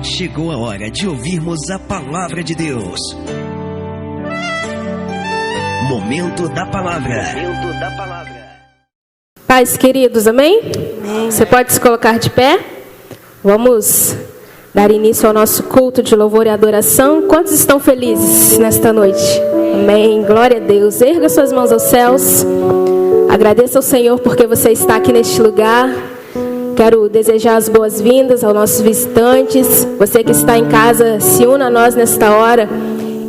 Chegou a hora de ouvirmos a palavra de Deus. Momento da palavra. Pais queridos, amém? Você pode se colocar de pé? Vamos dar início ao nosso culto de louvor e adoração. Quantos estão felizes nesta noite? Amém. Glória a Deus. Erga suas mãos aos céus. Agradeça ao Senhor porque você está aqui neste lugar. Quero desejar as boas-vindas aos nossos visitantes. Você que está em casa, se una a nós nesta hora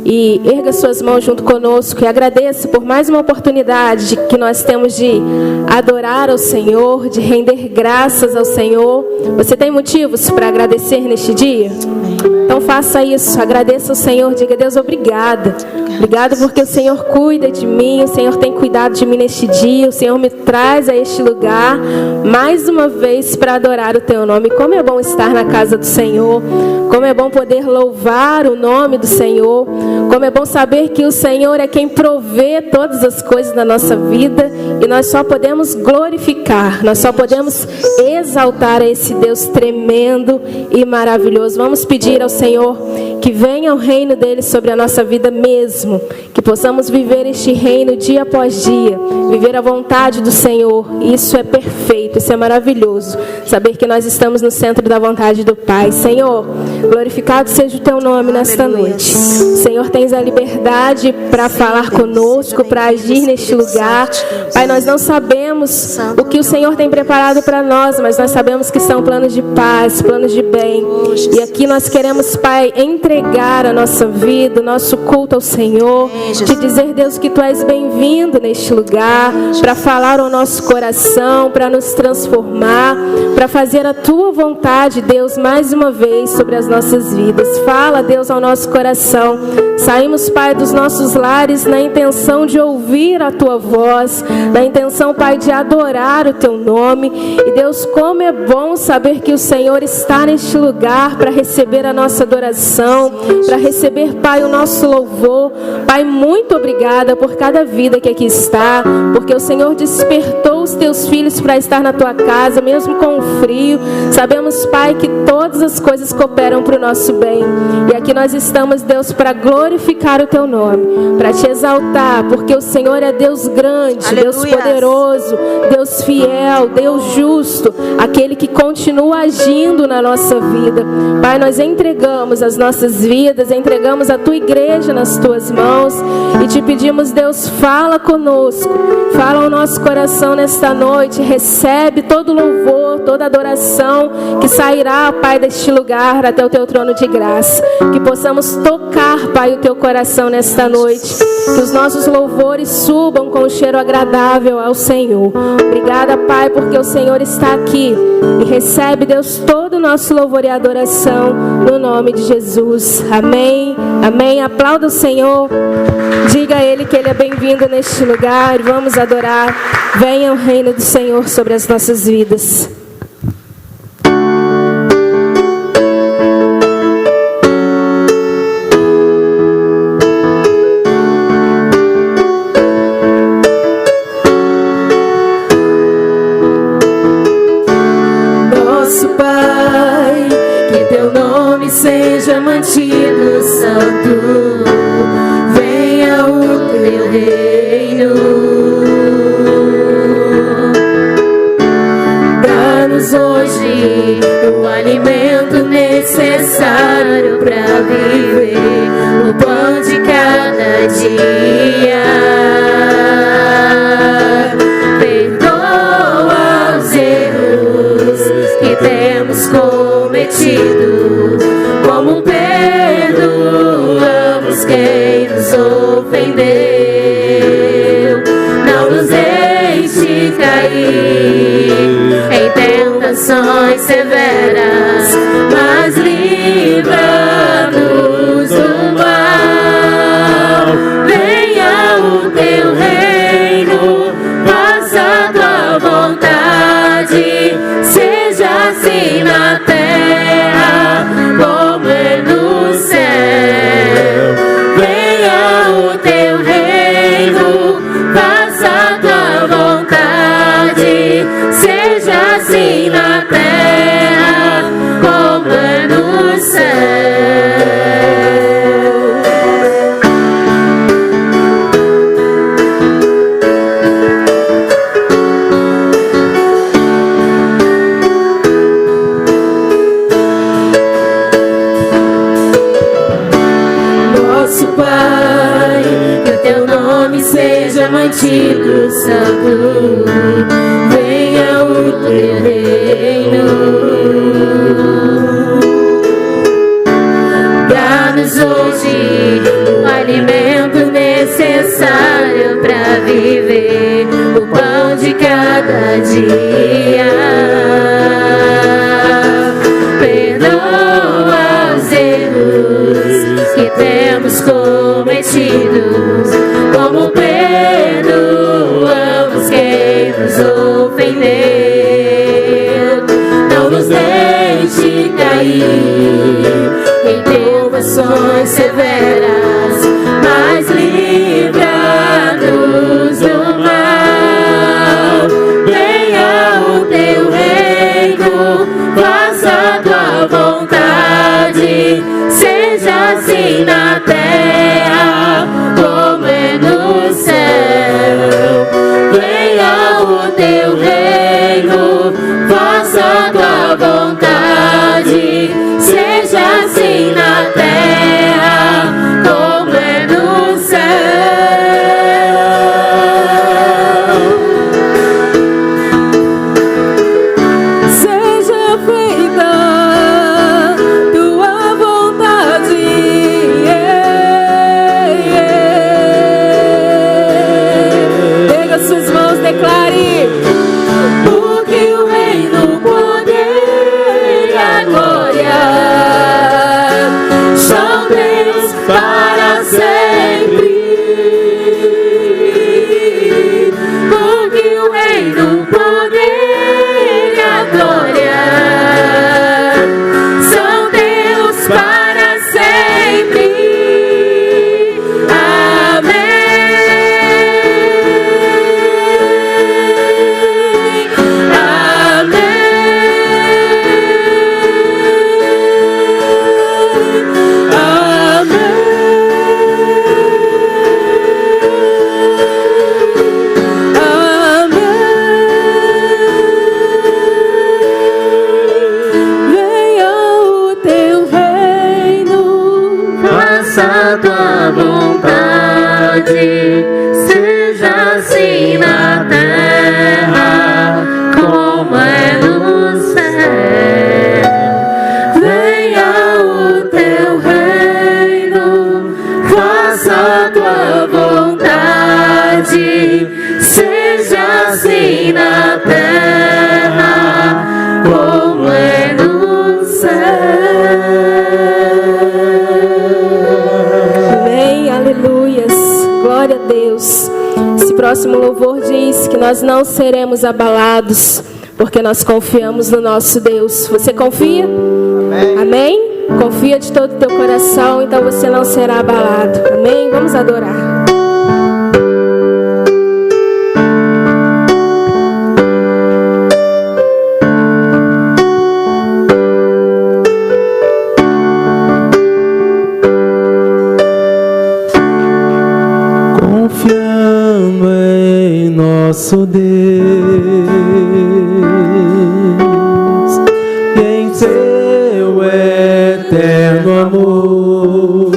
e erga suas mãos junto conosco e agradeça por mais uma oportunidade que nós temos de adorar ao Senhor, de render graças ao Senhor. Você tem motivos para agradecer neste dia? Então faça isso, agradeça ao Senhor, diga: Deus, obrigada. Obrigado porque o Senhor cuida de mim, o Senhor tem cuidado de mim neste dia, o Senhor me traz a este lugar mais uma vez para adorar o Teu nome. Como é bom estar na casa do Senhor, como é bom poder louvar o nome do Senhor, como é bom saber que o Senhor é quem provê todas as coisas na nossa vida e nós só podemos glorificar, nós só podemos exaltar a esse Deus tremendo e maravilhoso. Vamos pedir ao Senhor que venha o reino dele sobre a nossa vida mesmo, que possamos viver este reino dia após dia, viver a vontade do Senhor. Isso é perfeito, isso é maravilhoso, saber que nós estamos no centro da vontade do Pai. Senhor, glorificado seja o Teu nome nesta noite. Senhor, tens a liberdade para falar conosco, para agir neste lugar. Pai, nós não sabemos o que o Senhor tem preparado para nós, mas nós sabemos que são planos de paz, planos de bem. E aqui nós queremos, Pai, entregar a nossa vida, o nosso culto ao Senhor, te dizer, Deus, que Tu és bem-vindo neste lugar, para falar ao nosso coração, para nos transformar, para fazer a Tua vontade, Deus, mais uma vez sobre as nossas vidas. Fala, Deus, ao nosso coração. Saímos, Pai, dos nossos lares na intenção de ouvir a Tua voz, na intenção, Pai, de adorar o Teu nome. E Deus, como é bom saber que o Senhor está neste lugar para receber a nossa adoração, para receber, Pai, o nosso louvor. Pai, muito obrigada por cada vida que aqui está, porque o Senhor despertou os Teus filhos para estar na Tua casa, mesmo com o frio. Sabemos, Pai, que todas as coisas cooperam para o nosso bem. E aqui nós estamos, Deus, para glorificar o Teu nome, para Te exaltar, porque o Senhor é Deus grande, aleluia, Deus poderoso, Deus fiel, Deus justo, aquele que continua agindo na nossa vida. Pai, nós entregamos as nossas vidas, entregamos a Tua igreja nas Tuas mãos e Te pedimos, Deus, fala conosco, fala ao nosso coração nesta noite, recebe todo louvor, toda adoração que sairá, Pai, deste lugar até o Teu trono de graça, que possamos tocar, Pai, o Teu coração nesta noite, que os nossos louvores subam com um cheiro agradável ao Senhor. Obrigada, Pai, porque o Senhor está aqui e recebe, Deus, todo o nosso louvor e adoração no nome de Jesus. Amém, amém. Aplauda o Senhor, diga a Ele que Ele é bem-vindo neste lugar. Vamos adorar. Venha o reino do Senhor sobre as nossas vidas. Seja mantido santo, venha o Teu reino, dá-nos hoje o alimento necessário para viver, o pão de cada dia. Perdoa os erros que temos cometido, como perdoamos quem nos ofendeu. Não nos deixe cair em tentações severas, mas livra-nos do mal. Venha o Teu reino, faça a Tua vontade, seja assim na terra como é no céu. Venha o Teu reino, faça a Tua vontade, seja assim na terra Espírito Santo, venha o teu reino. Dá-nos hoje o alimento necessário para viver, o pão de cada dia. Perdoa os erros que temos cometidos, como perdoamos quem nos ofendeu. Não nos deixe cair em provações severas, mas livra-nos do mal. Venha o teu reino, faça a tua vontade, seja assim na terra como é no céu. Venha o teu reino, faça a tua vontade, seja assim na terra como é no céu. Seja feita tua vontade. Pega suas mãos, declare. Porque o reino, o poder e a glória são teus para sempre. Porque o reino, o poder e a glória são teus para sempre. Faça tua vontade, seja assim na terra como é no céu. Venha o teu reino, faça tua vontade, seja assim na terra como é no céu. Glória a Deus. Esse próximo louvor diz que nós não seremos abalados, porque nós confiamos no nosso Deus. Você confia? Amém? Amém? Confia de todo o teu coração, então você não será abalado. Amém? Vamos adorar. Confiando em nosso Deus e em seu eterno amor,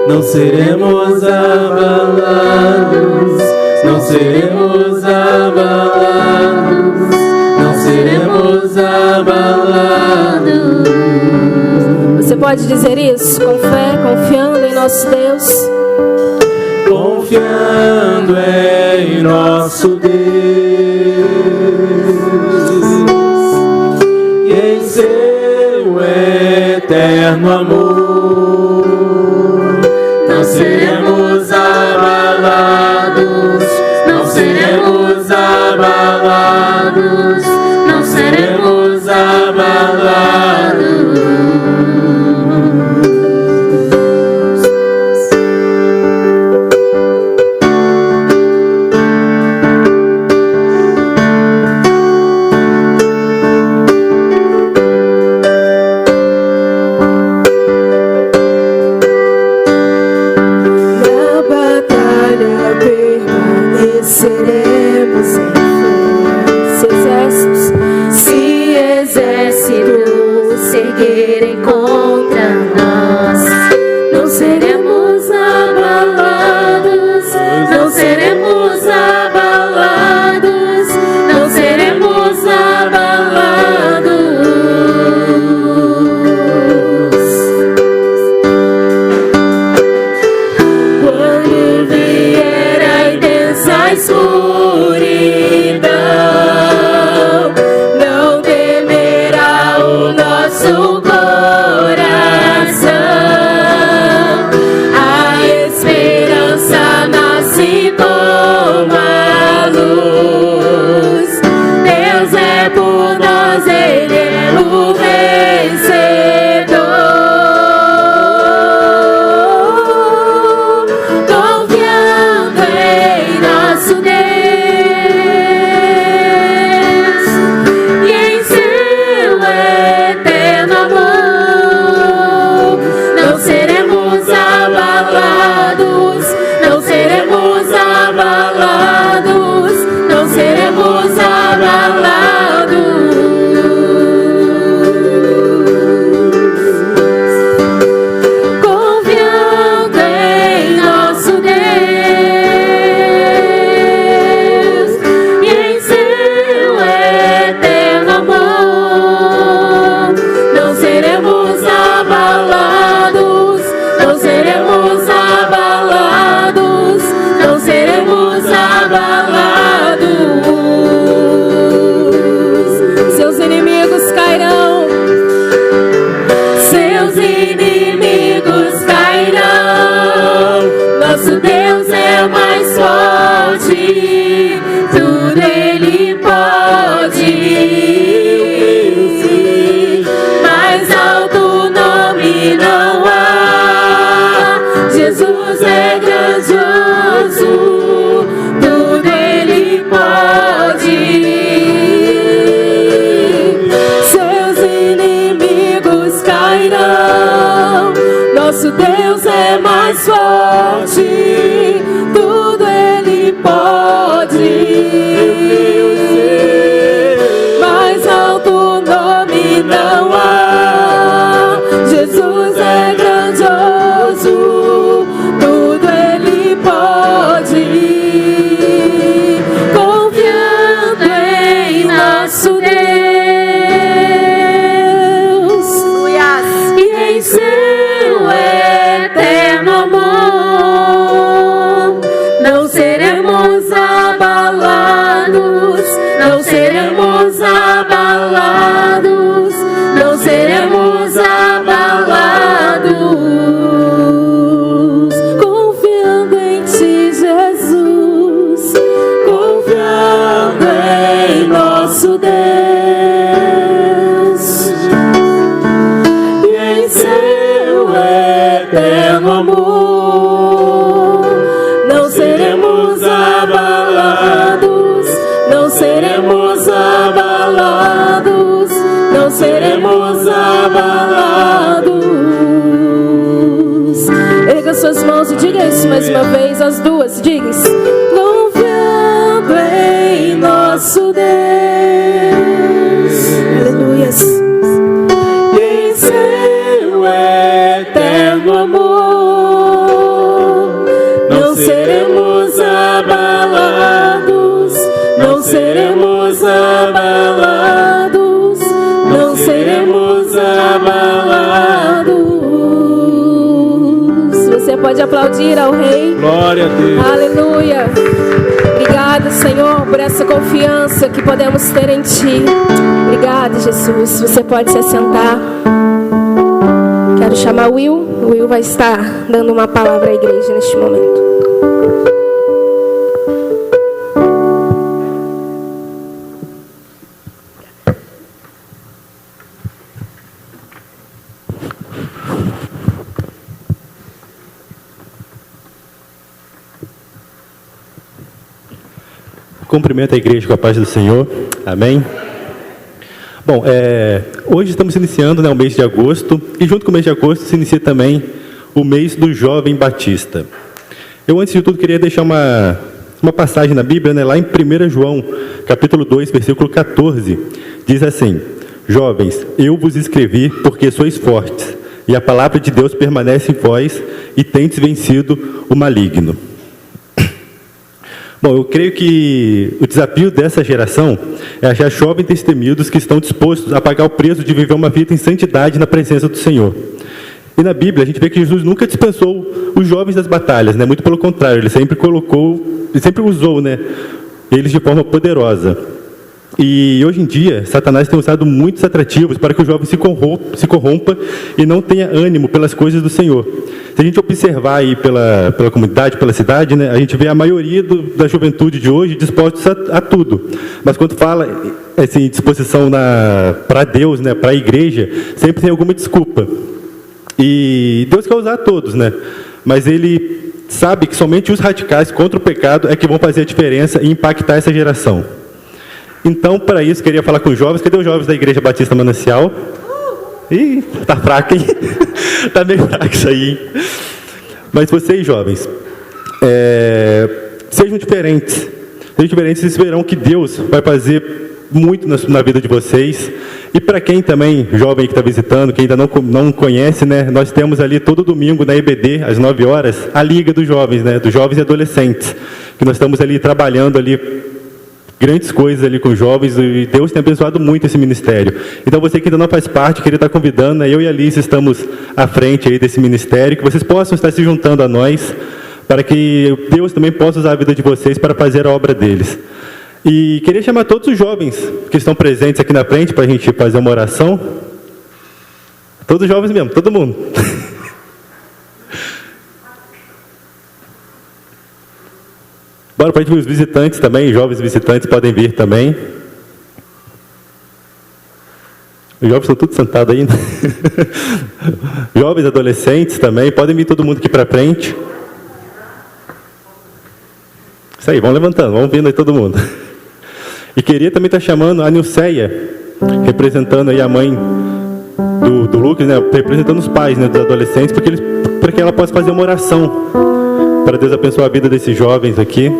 não seremos abalados, não seremos abalados, não seremos abalados. Você pode dizer isso com fé, confiando em nosso Deus? Confiando em nosso Deus e em seu eterno amor, não seremos abalados, não seremos abalados, não seremos abalados. Não seremos abalados, não seremos nosso coração. A esperança nasce como a luz. Deus é por nós, Ele é o vencedor. Confiando em nosso Deus e em seu eterno amor, não seremos abalados, não seremos abalados, não seremos abalados. Confiando em nosso Deus e em seu eterno amor, não seremos abalados, não seremos abalados, não seremos abalados. Seus inimigos cairão, seus inimigos cairão. Nosso Deus é mais forte, tudo Ele pode. Mais alto nome não há. Jesus é grandioso, tudo Ele pode. Seus inimigos cairão. Nosso Deus é mais forte, tudo Ele pode. Mais alto nome não há. Jesus é grandioso, tudo Ele pode. Confiando em nosso Deus e em seu eterno amor, não seremos abalados, não seremos abalados, não seremos abalados. Confiando em Ti, Jesus, confiando em nosso Deus e em seu eterno amor, não seremos abalados, não seremos abalados, não seremos abalados. Erga suas mãos e diga isso mais uma vez, as duas, diga isso. Confiando em nosso Deus, aleluias, em seu eterno amor, não seremos abalados, não seremos abalados, não seremos abalados. Você pode aplaudir ao Rei. Glória a Deus. Aleluia. Obrigada, Senhor, por essa confiança que podemos ter em Ti. Obrigada, Jesus. Você pode se assentar. Quero chamar o Will. O Will vai estar dando uma palavra à igreja neste momento. Cumprimento a igreja com a paz do Senhor. Amém. Bom, hoje estamos iniciando o mês de agosto, e junto com o mês de agosto se inicia também o mês do jovem batista. Eu, antes de tudo, queria deixar uma passagem na Bíblia, lá em 1 João, capítulo 2, versículo 14, diz assim: Jovens, eu vos escrevi porque sois fortes, e a palavra de Deus permanece em vós, e tendes vencido o maligno. Bom, eu creio que o desafio dessa geração é achar jovens destemidos que estão dispostos a pagar o preço de viver uma vida em santidade na presença do Senhor. E na Bíblia a gente vê que Jesus nunca dispensou os jovens das batalhas, muito pelo contrário, ele sempre usou, eles de forma poderosa. E hoje em dia, Satanás tem usado muitos atrativos para que o jovem se corrompa e não tenha ânimo pelas coisas do Senhor. Se a gente observar aí pela comunidade, pela cidade, né, a gente vê a maioria da juventude de hoje dispostos a tudo. Mas quando fala assim, disposição para Deus, né, para a igreja, sempre tem alguma desculpa. E Deus quer usar todos, né? Mas Ele sabe que somente os radicais contra o pecado é que vão fazer a diferença e impactar essa geração. Então, para isso, queria falar com os jovens. Cadê os jovens da Igreja Batista Manancial? Ih, tá fraco, hein? Tá meio fraco isso aí, hein? Mas vocês, jovens, sejam diferentes. Sejam diferentes, vocês verão que Deus vai fazer muito na vida de vocês. E para quem também, jovem que está visitando, que ainda não conhece, né? Nós temos ali todo domingo na EBD, às 9 horas, a Liga dos Jovens, né? Dos Jovens e Adolescentes. Que nós estamos ali trabalhando ali grandes coisas ali com os jovens, e Deus tem abençoado muito esse ministério. Então você que ainda não faz parte, queria estar convidando, né? Eu e a Alice estamos à frente aí desse ministério, que vocês possam estar se juntando a nós, para que Deus também possa usar a vida de vocês para fazer a obra deles. E queria chamar todos os jovens que estão presentes aqui na frente, para a gente fazer uma oração. Todos os jovens mesmo, todo mundo. Bora para os visitantes também, jovens visitantes podem vir também. Os jovens estão todos sentados aí, né? Jovens, adolescentes também, podem vir todo mundo aqui para frente. Isso aí, vão levantando, vão vindo aí todo mundo. E queria também estar chamando a Nilceia, representando aí a mãe do Lucas, né? Representando os pais, né, dos adolescentes, para que ela possa fazer uma oração para Deus abençoar a vida desses jovens aqui.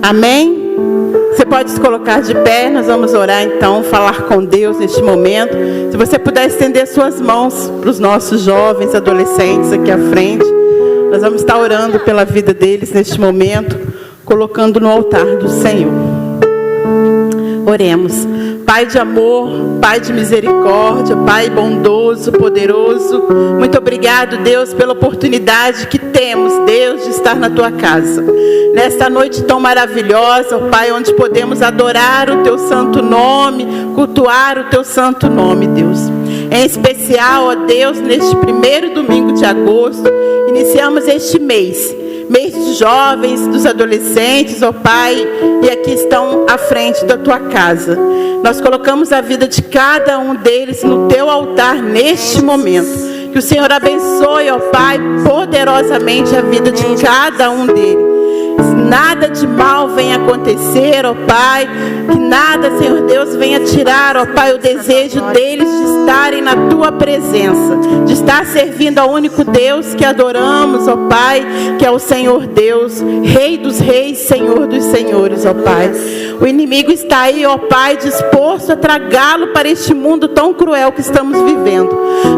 Amém? Você pode se colocar de pé, nós vamos orar então, falar com Deus neste momento. Se você puder estender suas mãos para os nossos jovens, adolescentes aqui à frente, nós vamos estar orando pela vida deles neste momento, colocando no altar do Senhor. Oremos. Pai de amor, Pai de misericórdia, Pai bondoso, poderoso, muito obrigado, Deus, pela oportunidade que temos, Deus, de estar na Tua casa. Nesta noite tão maravilhosa, Pai, onde podemos adorar o Teu santo nome, cultuar o Teu santo nome, Deus. Em especial, ó Deus, neste primeiro domingo de agosto, iniciamos este mês dos jovens, dos adolescentes, ó Pai, e aqui estão à frente da Tua casa. Nós colocamos a vida de cada um deles no Teu altar neste momento. Que o Senhor abençoe, ó Pai, poderosamente a vida de cada um deles. Nada de mal venha acontecer, ó Pai, que nada, Senhor Deus, venha tirar, ó Pai, o desejo deles de estarem na Tua presença, de estar servindo ao único Deus que adoramos, ó Pai, que é o Senhor Deus, Rei dos reis, Senhor dos senhores, ó Pai. O inimigo está aí, ó Pai, disposto a tragá-lo para este mundo tão cruel que estamos vivendo.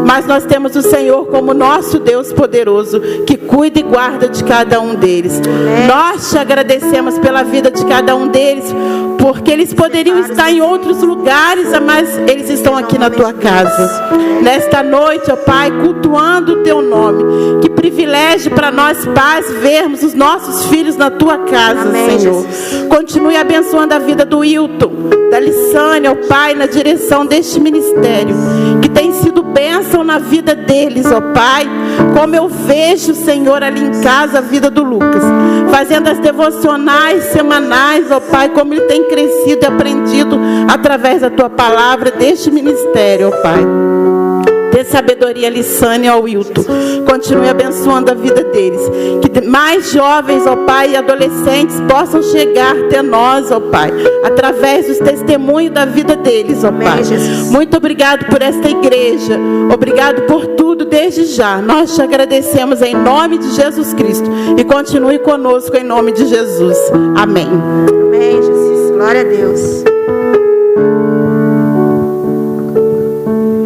Mas nós temos o Senhor como nosso Deus poderoso, que cuida e guarda de cada um deles. Nós te agradecemos pela vida de cada um deles, porque eles poderiam estar em outros lugares, mas eles estão aqui na Tua casa. Nesta noite, ó Pai, cultuando o Teu nome. Que privilégio para nós pais vermos os nossos filhos na Tua casa, amém, Senhor. Jesus. Continue abençoando a vida do Hilton, da Lissânia, ó Pai, na direção deste ministério, que tem sido bênção na vida deles, ó Pai. Como eu vejo, Senhor, ali em casa a vida do Lucas, fazendo as devocionais semanais, ó Pai, como ele tem crescido e aprendido através da Tua palavra deste ministério, ó Pai. Dê sabedoria, Lissânia, ao Wilton. Continue abençoando a vida deles. Que mais jovens, ó Pai, e adolescentes possam chegar até nós, ó Pai, através dos testemunhos da vida deles, ó Pai. Muito obrigado por esta igreja. Obrigado por tudo desde já. Nós te agradecemos em nome de Jesus Cristo. E continue conosco em nome de Jesus. Amém. Amém, Jesus. Glória a Deus.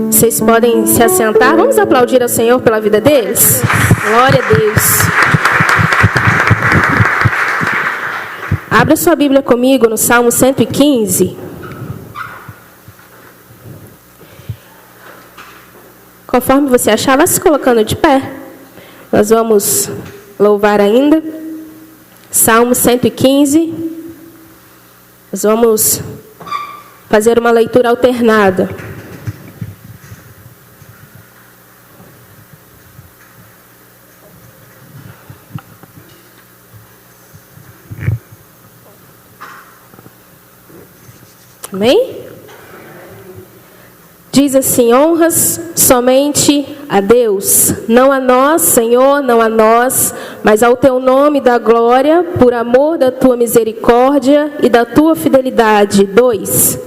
Vocês podem se assentar. Vamos aplaudir ao Senhor pela vida deles? Glória a Deus. Abra sua Bíblia comigo no Salmo 115. Conforme você achar, vá se colocando de pé. Nós vamos louvar ainda. Salmo 115. Nós vamos fazer uma leitura alternada. Amém? Diz assim: honras somente a Deus, não a nós, Senhor, não a nós, mas ao teu nome da glória, por amor da tua misericórdia e da tua fidelidade. 2.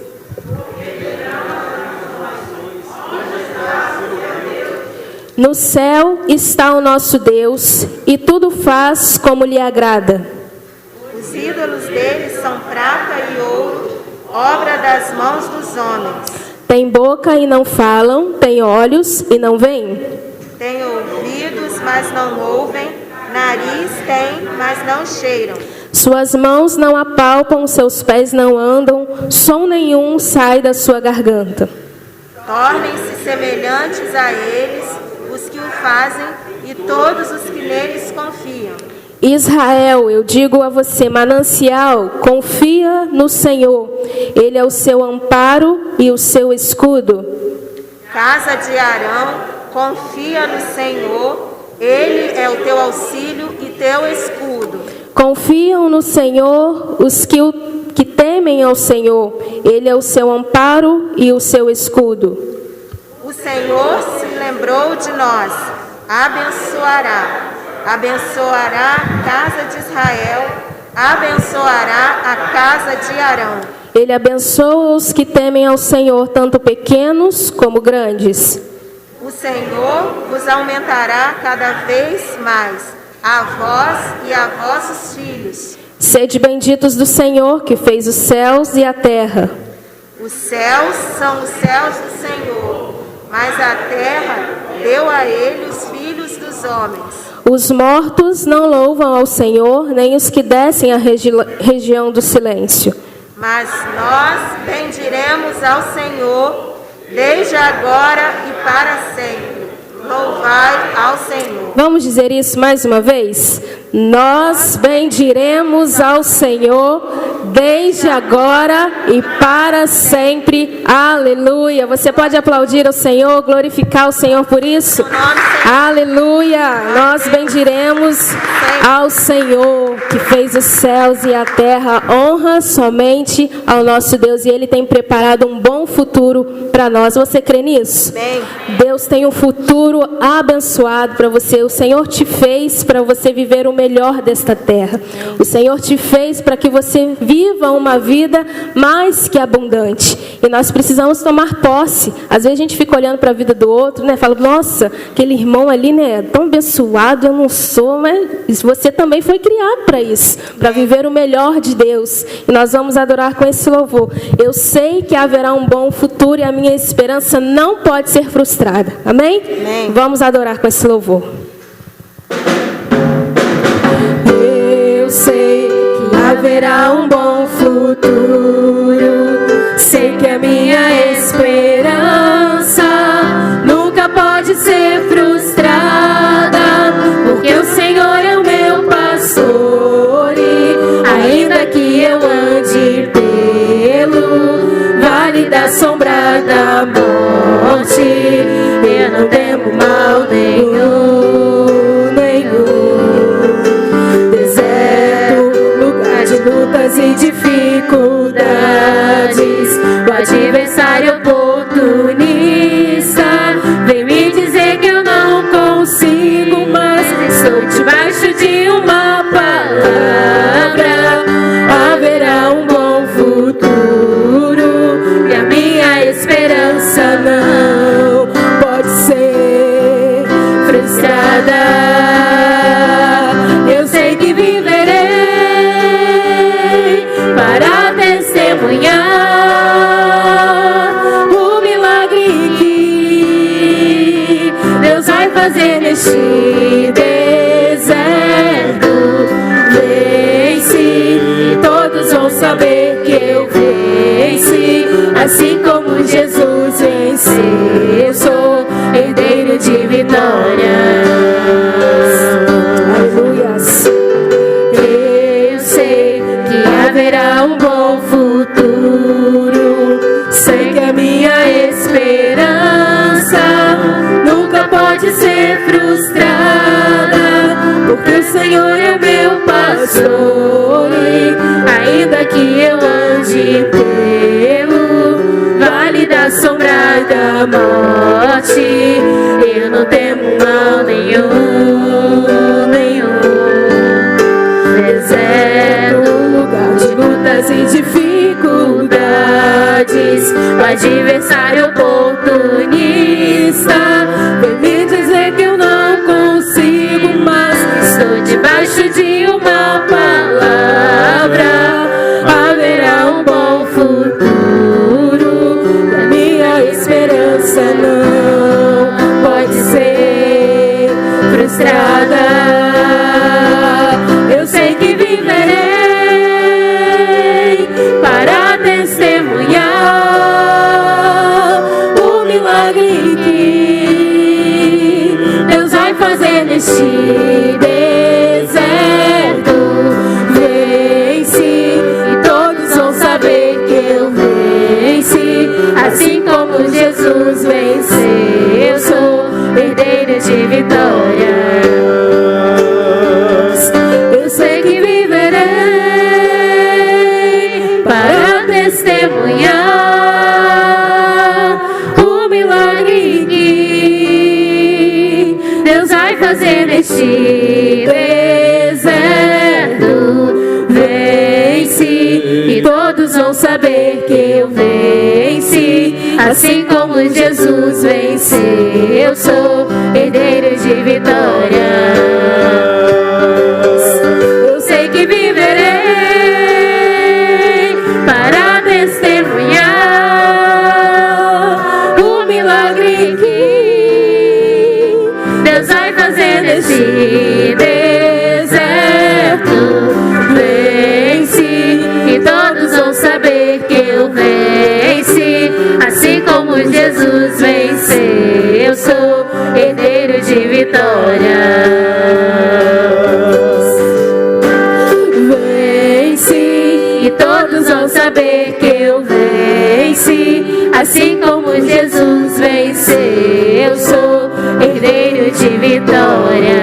No céu está o nosso Deus, e tudo faz como lhe agrada. Os ídolos deles são prata e ouro, obra das mãos dos homens. Tem boca e não falam, tem olhos e não veem. Tem ouvidos, mas não ouvem, nariz tem, mas não cheiram. Suas mãos não apalpam, seus pés não andam, som nenhum sai da sua garganta. Tornem-se semelhantes a eles os que o fazem e todos os que neles confiam. Israel, eu digo a você, manancial, confia no Senhor. Ele é o seu amparo e o seu escudo. Casa de Arão, confia no Senhor. Ele é o teu auxílio e teu escudo. Confiam no Senhor os que temem ao Senhor. Ele é o seu amparo e o seu escudo. O Senhor se lembrou de nós. Abençoará. Abençoará a casa de Israel, abençoará a casa de Arão. Ele abençoa os que temem ao Senhor, tanto pequenos como grandes. O Senhor vos aumentará cada vez mais, a vós e a vossos filhos. Sede benditos do Senhor, que fez os céus e a terra. Os céus são os céus do Senhor, mas a terra deu a ele os filhos dos homens. Os mortos não louvam ao Senhor, nem os que descem à região do silêncio. Mas nós bendiremos ao Senhor, desde agora e para sempre. Louvai ao Senhor. Vamos dizer isso mais uma vez? Nós bendiremos ao Senhor, desde agora e para sempre. Aleluia. Você pode aplaudir ao Senhor, glorificar o Senhor por isso? Aleluia. Nós bendiremos ao Senhor, que fez os céus e a terra. Honra somente ao nosso Deus, e Ele tem preparado um bom futuro para nós. Você crê nisso? Deus tem um futuro abençoado para você. O Senhor te fez para você viver o melhor desta terra. O Senhor te fez para que você viva uma vida mais que abundante. E nós precisamos tomar posse. Às vezes a gente fica olhando para a vida do outro, né? Fala, nossa, aquele irmão ali, né? Tão abençoado, eu não sou. Mas você também foi criado para isso, para viver o melhor de Deus. E nós vamos adorar com esse louvor. Eu sei que haverá um bom futuro e a minha esperança não pode ser frustrada. Amém? Amém. Vamos adorar com esse louvor. Eu sei que haverá um bom futuro. Sei que a minha esperança nunca pode ser frustrada, porque o Senhor é o meu pastor e ainda que eu ande pelo vale da sombra da morte, eu não temo mal nenhum, deserto, lugar de lutas e dificuldades, o adversário oportunista vem me dizer que eu não consigo, mas estou debaixo de uma palavra. Haverá um bom futuro e a minha esperança não pode ser frustrada. Eu sei que viverei para testemunhar o milagre que Deus vai fazer neste deserto. Senhor é meu pastor, ainda que eu ande pelo vale da sombra da morte, eu não temo mal nenhum, nenhum. Deserto, lugar de lutas e dificuldades, o adversário oportunista vem me dizer que eu não consigo, mas estou debaixo de uma palavra. Haverá um bom futuro, a minha esperança não pode ser frustrada. Eu sei que viverei para testemunhar o milagre que Deus vai fazer neste deserto. Vence e todos vão saber que eu venci, assim como Jesus venceu. Eu sou herdeiro de vitórias. Eu sei que viverei para testemunhar o milagre que Deus vai fazer neste deserto. Vence e todos vão saber que eu venci, assim como Jesus venceu. Eu sou herdeiro de vitórias. Eu sei que viverei para testemunhar o milagre que Deus vai fazer nesse deserto. Vence e todos vão saber que eu venci, assim como Jesus venceu. Eu sou herdeiro de vitórias. Vence e todos vão saber que eu venci, assim como Jesus venceu. Eu sou herdeiro de vitórias.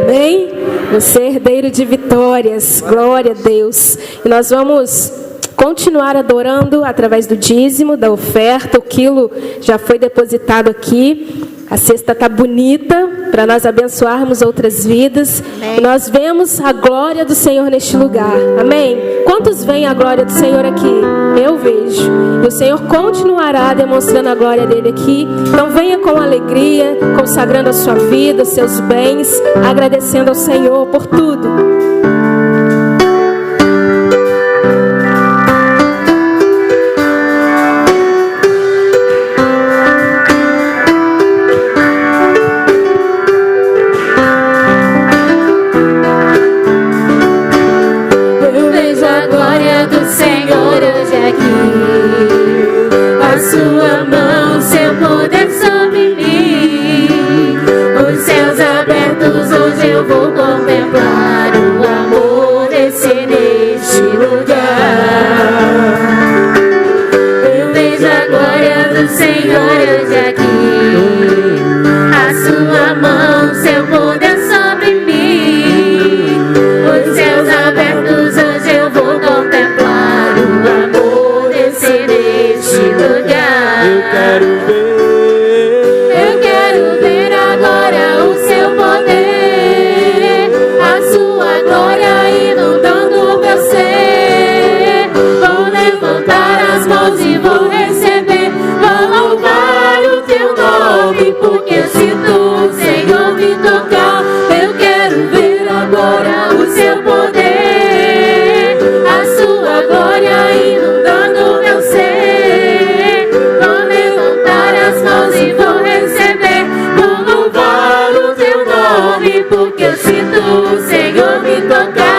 Amém? Você é herdeiro de vitórias. Glória a Deus. E nós vamos continuar adorando através do dízimo, da oferta. O quilo já foi depositado aqui. A cesta está bonita para nós abençoarmos outras vidas. E nós vemos a glória do Senhor neste lugar. Amém? Quantos veem a glória do Senhor aqui? Eu vejo. E o Senhor continuará demonstrando a glória dele aqui. Então venha com alegria, consagrando a sua vida, os seus bens, agradecendo ao Senhor por tudo. Sua mão, seu poder sobre mim, os céus abertos, hoje eu vou contemplar o amor descer neste lugar. Eu vejo a glória do Senhor hoje aqui, a sua mão, seu poder sobre mim, os céus abertos, hoje eu vou contemplar o amor descer neste lugar. Eu quero ver agora o seu poder, a sua glória inundando o meu ser. Vou levantar as mãos e vou receber, vou louvar o teu nome, porque eu sinto o Senhor me tocar. Eu quero ver agora o seu poder, a sua glória inundando o meu ser. E vou receber, vou louvar o teu nome, porque eu sinto o Senhor me tocar.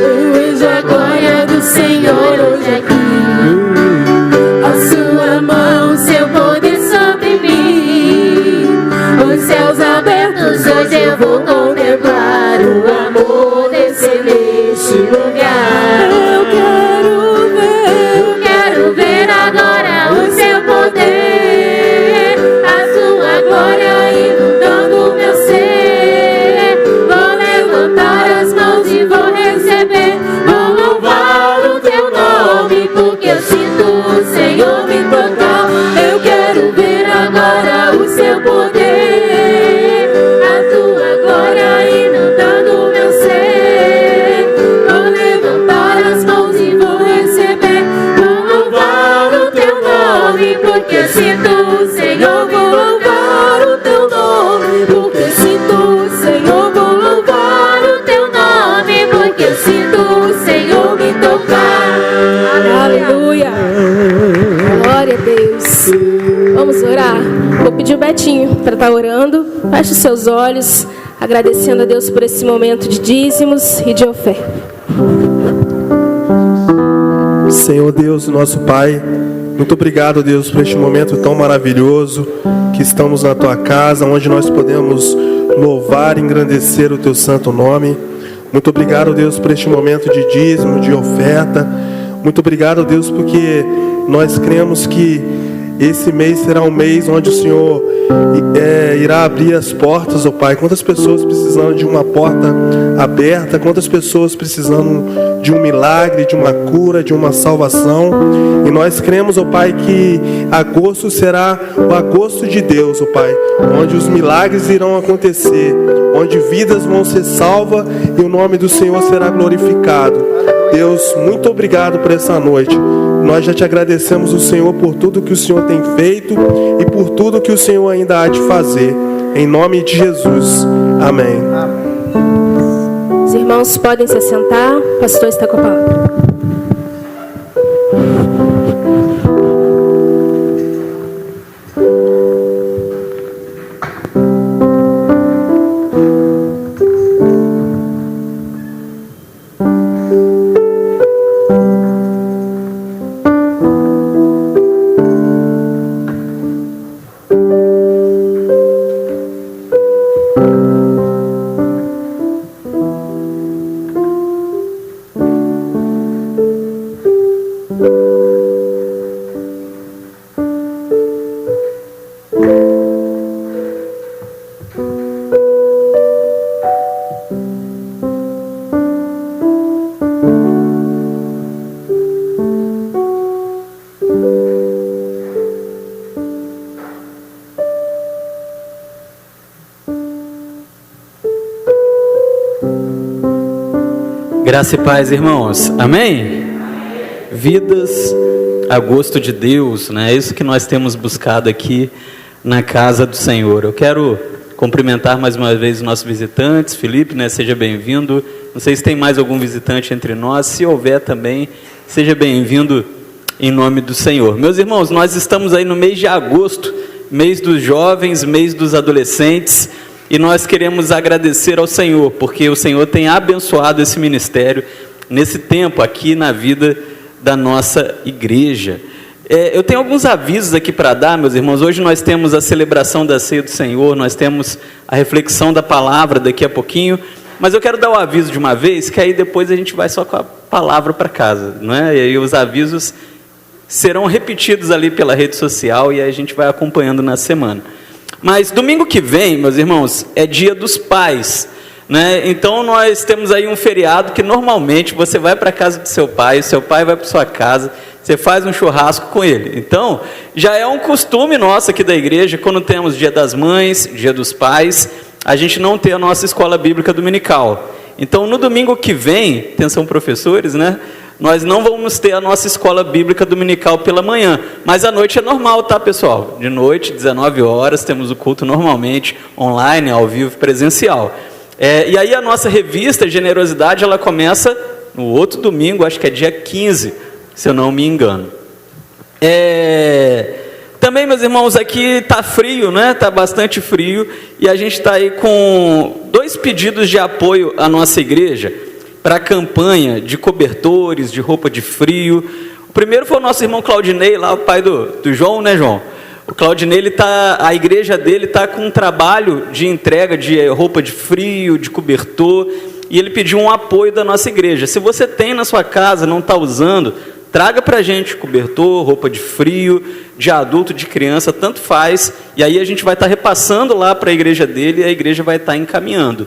Eu vejo a glória do Senhor hoje aqui, a sua mão, seu poder sobre mim, os céus abertos, hoje eu vou contemplar o amor neste lugar. Eu quero ver Aleluia. Glória a Deus. Vamos orar. Vou pedir o Betinho para estar orando. Feche os seus olhos, agradecendo a Deus por esse momento de dízimos e de oferta. Senhor Deus, nosso Pai, muito obrigado, Deus, por este momento tão maravilhoso que estamos na Tua casa, onde nós podemos louvar e engrandecer o Teu santo nome. Muito obrigado, Deus, por este momento de dízimo, de oferta. Muito obrigado, Deus, porque nós cremos que esse mês será um mês onde o Senhor irá abrir as portas, ó Pai. Quantas pessoas precisando de uma porta aberta, quantas pessoas precisando de um milagre, de uma cura, de uma salvação. E nós cremos, ó Pai, que agosto será o agosto de Deus, ó Pai, onde os milagres irão acontecer, onde vidas vão ser salvas e o nome do Senhor será glorificado. Deus, muito obrigado por essa noite. Nós já te agradecemos, o Senhor, por tudo que o Senhor tem feito e por tudo que o Senhor ainda há de fazer. Em nome de Jesus. Amém. Os irmãos podem se assentar. O pastor está com a palavra. Graça e paz, irmãos. Amém? Vidas a gosto de Deus, né? É isso que nós temos buscado aqui na casa do Senhor. Eu quero cumprimentar mais uma vez os nossos visitantes. Felipe, né? Seja bem-vindo. Não sei se tem mais algum visitante entre nós. Se houver também, seja bem-vindo em nome do Senhor. Meus irmãos, nós estamos aí no mês de agosto, mês dos jovens, mês dos adolescentes. E nós queremos agradecer ao Senhor, porque o Senhor tem abençoado esse ministério nesse tempo aqui na vida da nossa igreja. Eu tenho alguns avisos aqui para dar, meus irmãos. Hoje nós temos a celebração da ceia do Senhor, nós temos a reflexão da palavra daqui a pouquinho, mas eu quero dar o aviso de uma vez, que aí depois a gente vai só com a palavra para casa, não é? E aí os avisos serão repetidos ali pela rede social e aí a gente vai acompanhando na semana. Mas domingo que vem, meus irmãos, é dia dos pais, né? Então nós temos aí um feriado que normalmente você vai para a casa do seu pai, o seu pai vai para sua casa, você faz um churrasco com ele. Então já é um costume nosso aqui da igreja, quando temos dia das mães, dia dos pais, a gente não ter a nossa escola bíblica dominical. Então no domingo que vem, atenção professores, né? Nós não vamos ter a nossa escola bíblica dominical pela manhã, mas à noite é normal, tá, pessoal? De noite, 19 horas, temos o culto normalmente, online, ao vivo, presencial. E aí a nossa revista Generosidade, ela começa no outro domingo, acho que é dia 15, se eu não me engano. Também, meus irmãos, aqui está frio, né? Está bastante frio, e a gente está aí com 2 pedidos de apoio à nossa igreja, para a campanha de cobertores, de roupa de frio. O primeiro foi o nosso irmão Claudinei, lá o pai do João, né, João? O Claudinei, a igreja dele está com um trabalho de entrega de roupa de frio, de cobertor, e ele pediu um apoio da nossa igreja. Se você tem na sua casa, não está usando, traga para a gente cobertor, roupa de frio, de adulto, de criança, tanto faz, e aí a gente vai estar repassando lá para a igreja dele, e a igreja vai estar encaminhando.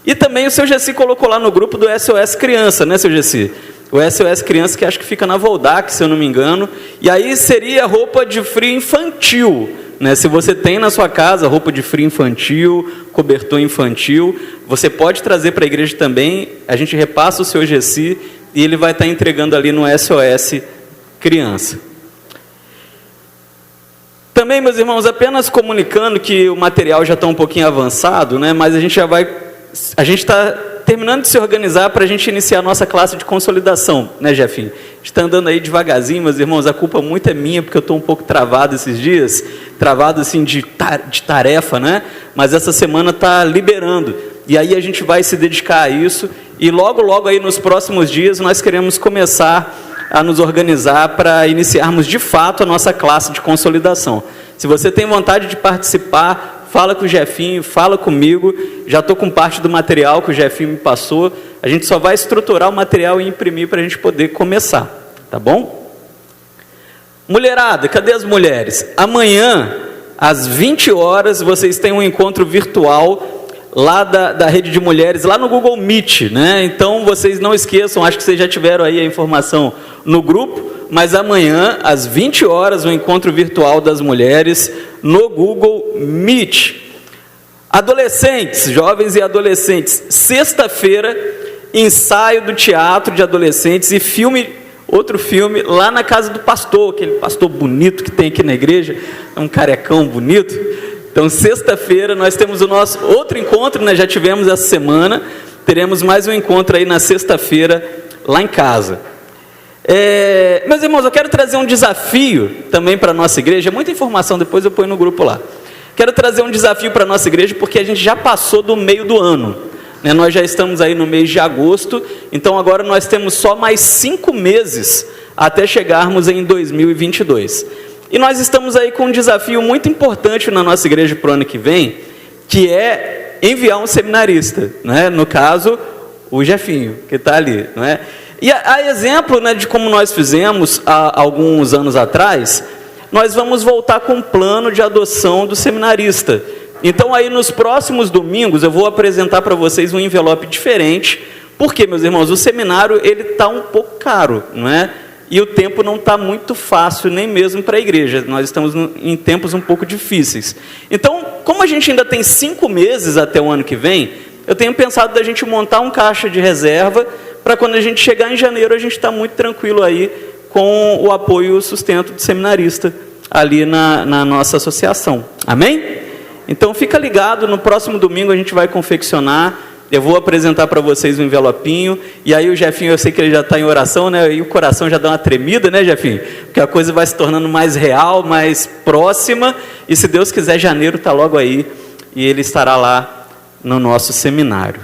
E também o seu Gessi colocou lá no grupo do SOS Criança, né, seu Gessi? O SOS Criança, que acho que fica na Voldac, se eu não me engano. E aí seria roupa de frio infantil, né? Se você tem na sua casa roupa de frio infantil, cobertor infantil, você pode trazer para a igreja também. A gente repassa o seu Gessi e ele vai estar entregando ali no SOS Criança. Também, meus irmãos, apenas comunicando que o material já está um pouquinho avançado, né? Mas a gente está terminando de se organizar para a gente iniciar a nossa classe de consolidação, né, Jefinho? A gente está andando aí devagarzinho, meus irmãos, a culpa muito é minha, porque eu estou um pouco travado esses dias, travado assim de tarefa, né? Mas essa semana está liberando, e aí a gente vai se dedicar a isso, e logo aí nos próximos dias nós queremos começar a nos organizar para iniciarmos de fato a nossa classe de consolidação. Se você tem vontade de participar, fala com o Jefinho, fala comigo, já estou com parte do material que o Jefinho me passou, a gente só vai estruturar o material e imprimir para a gente poder começar, tá bom? Mulherada, cadê as mulheres? Amanhã, às 20 horas, vocês têm um encontro virtual lá da rede de mulheres, lá no Google Meet, né? Então vocês não esqueçam, acho que vocês já tiveram aí a informação no grupo, mas amanhã, às 20 horas, o encontro virtual das mulheres no Google Meet. Adolescentes, jovens e adolescentes, sexta-feira, ensaio do teatro de adolescentes e outro filme lá na casa do pastor, aquele pastor bonito que tem aqui na igreja, é um carecão bonito. Então, sexta-feira, nós temos o nosso outro encontro, né? Já tivemos essa semana, teremos mais um encontro aí na sexta-feira, lá em casa. Meus irmãos, eu quero trazer um desafio também para a nossa igreja, muita informação, depois eu ponho no grupo lá. Quero trazer um desafio para a nossa igreja, porque a gente já passou do meio do ano, né? Nós já estamos aí no mês de agosto, então agora nós temos só mais 5 meses até chegarmos em 2022. E nós estamos aí com um desafio muito importante na nossa igreja para o ano que vem, que é enviar um seminarista, né? No caso, o Jefinho, que está ali, não é? E a exemplo, né, de como nós fizemos há alguns anos atrás, nós vamos voltar com um plano de adoção do seminarista. Então aí nos próximos domingos eu vou apresentar para vocês um envelope diferente, porque, meus irmãos, o seminário ele está um pouco caro, não é? E o tempo não está muito fácil, nem mesmo para a igreja. Nós estamos em tempos um pouco difíceis. Então, como a gente ainda tem 5 meses até o ano que vem, eu tenho pensado da gente montar um caixa de reserva, para quando a gente chegar em janeiro, a gente está muito tranquilo aí com o apoio e o sustento do seminarista ali na nossa associação. Amém? Então, fica ligado, no próximo domingo a gente vai confeccionar. Eu vou apresentar para vocês um envelopinho, e aí o Jefinho, eu sei que ele já está em oração, né? E o coração já dá uma tremida, né, Jefinho? Porque a coisa vai se tornando mais real, mais próxima, e se Deus quiser, janeiro está logo aí, e ele estará lá no nosso seminário.